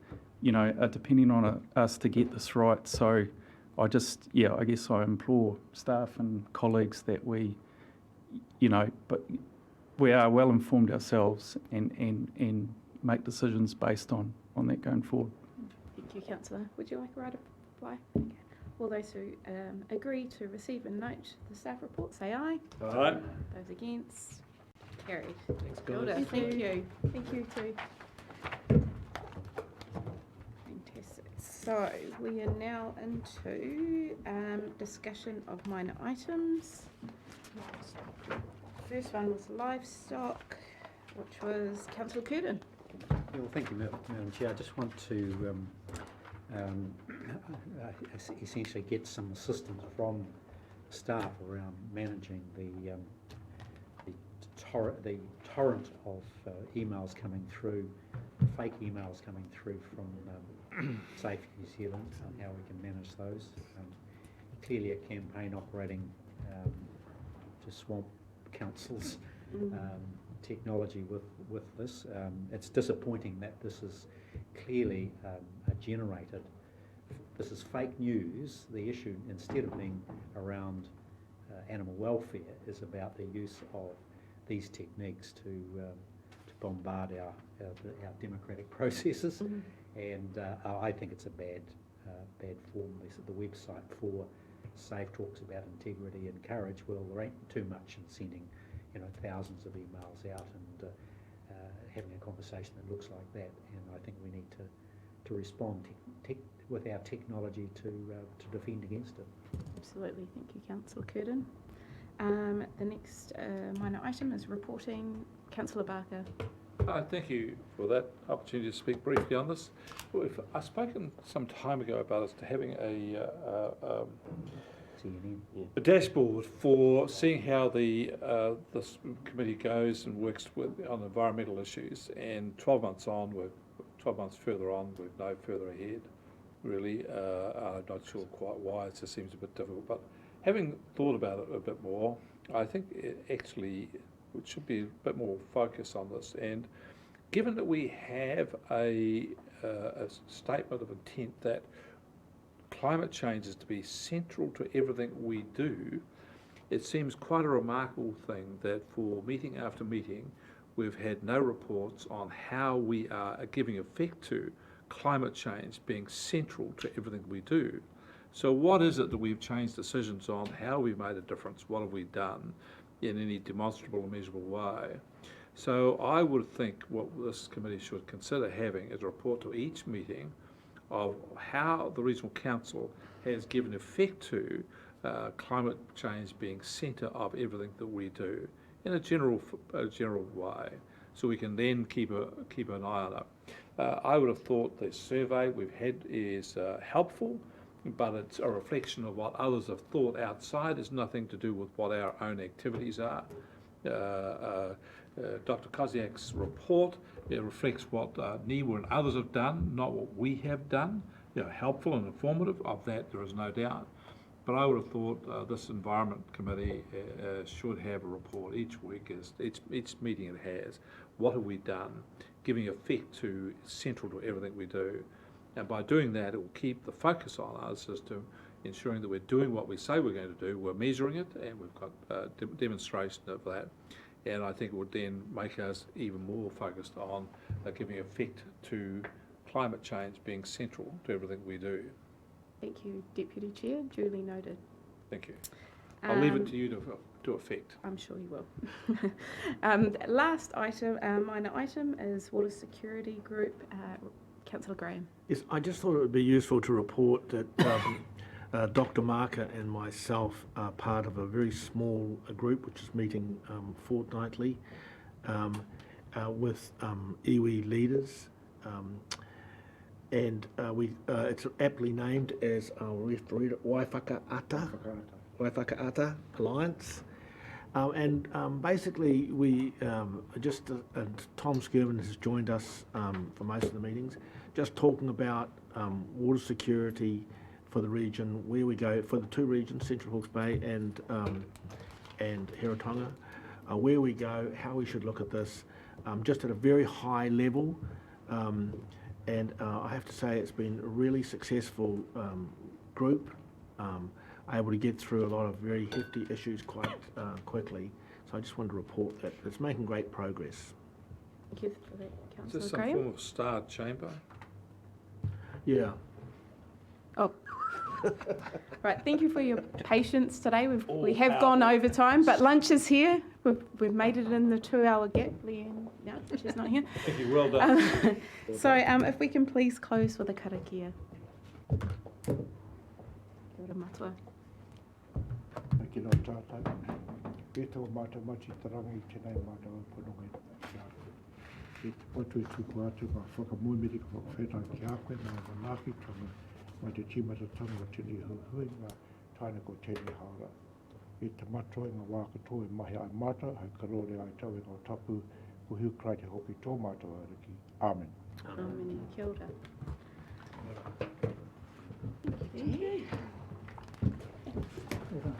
are depending on us to get this right. So I guess I implore staff and colleagues that we but we are well informed ourselves and make decisions based on that going forward. Thank you, Councillor. Would you like a right of reply? Okay. All those who agree to receive and note the staff report, say aye. Aye. Those against, carried. Thanks, Kia ora. guys. Thank you. Thank you too. Fantastic. So we are now into discussion of minor items. First one was livestock, which was Councillor Curtin. Well, thank you, Madam Chair. I just want to essentially get some assistance from staff around managing the torrent of emails coming through, fake emails coming through from Safety New Zealand, and how we can manage those. Clearly a campaign operating to swamp councils technology with this. It's disappointing that this is clearly generated. This is fake news. The issue, instead of being around animal welfare, is about the use of these techniques to bombard our democratic processes. And I think it's a bad form. The website for SAFE talks about integrity and courage. Well, there ain't too much in sending thousands of emails out and having a conversation that looks like that. And I think we need to respond with our technology to defend against it. Absolutely. Thank you, Councillor Curtin. The next minor item is reporting. Councillor Barker. Thank you for that opportunity to speak briefly on this. I've spoken some time ago about us to having a dashboard for seeing how this committee goes and works on environmental issues. And 12 months further on, we're no further ahead, really. I'm not sure quite why. It just seems a bit difficult. But having thought about it a bit more, I think it should be a bit more focus on this. And given that we have a statement of intent that climate change is to be central to everything we do, it seems quite a remarkable thing that for meeting after meeting, we've had no reports on how we are giving effect to climate change being central to everything we do. So what is it that we've changed decisions on? How we've made a difference? What have we done in any demonstrable or measurable way? So I would think what this committee should consider having is a report to each meeting of how the Regional Council has given effect to climate change being centre of everything that we do in a general way, so we can then keep an eye on it. I would have thought the survey we've had is helpful, but it's a reflection of what others have thought outside. It's nothing to do with what our own activities are. Dr. Koziak's report, it reflects what NIWA and others have done, not what we have done. Helpful and informative, of that there is no doubt. But I would have thought this Environment Committee should have a report each week, as each meeting it has. What have we done, giving effect to central to everything we do. And by doing that, it will keep the focus on us as to ensuring that we're doing what we say we're going to do, we're measuring it, and we've got demonstration of that. And I think it would then make us even more focused on giving effect to climate change being central to everything we do. Thank you, Deputy Chair. Duly noted. Thank you. I'll leave it to you to effect. I'm sure you will. Last item, minor item, is Water Security Group. Councillor Graham. Yes, I just thought it would be useful to report that Dr. Marker and myself are part of a very small group which is meeting fortnightly with iwi leaders, and it's aptly named as Waifakaata Alliance. And basically we and Tom Skirvin has joined us for most of the meetings, just talking about water security for the region, where we go, for the two regions, Central Hawke's Bay and Heretaunga, where we go, how we should look at this, just at a very high level. And I have to say it's been a really successful group, able to get through a lot of very hefty issues quite quickly. So I just wanted to report that it's making great progress. Thank you for that, Is Councillor this some Graham. form of starred chamber? Yeah. Oh. Right, thank you for your patience today. All We have gone powerful. over time, but lunch is here. We've made it in the 2-hour gap. Leanne, no, she's not here. Thank you, well done. So if we can please close with a karakia. Kia ora matua. Ki no tātou. E tō mātou mati tarangi i tēnei mātou punonga i te patu i tuku atu ma whakamuimiri ka whakawhetau ki Hawke ma whanaki tanga ma te tīmata tanga tini hui ngā taina ko tēnei haora. I te matua i ngā wākatoa i mahi ai mātou, hei karore ai tau i ngā tapu ko hiu krai te hoki tō mātou ariki. Amen. Amen. Kia ora.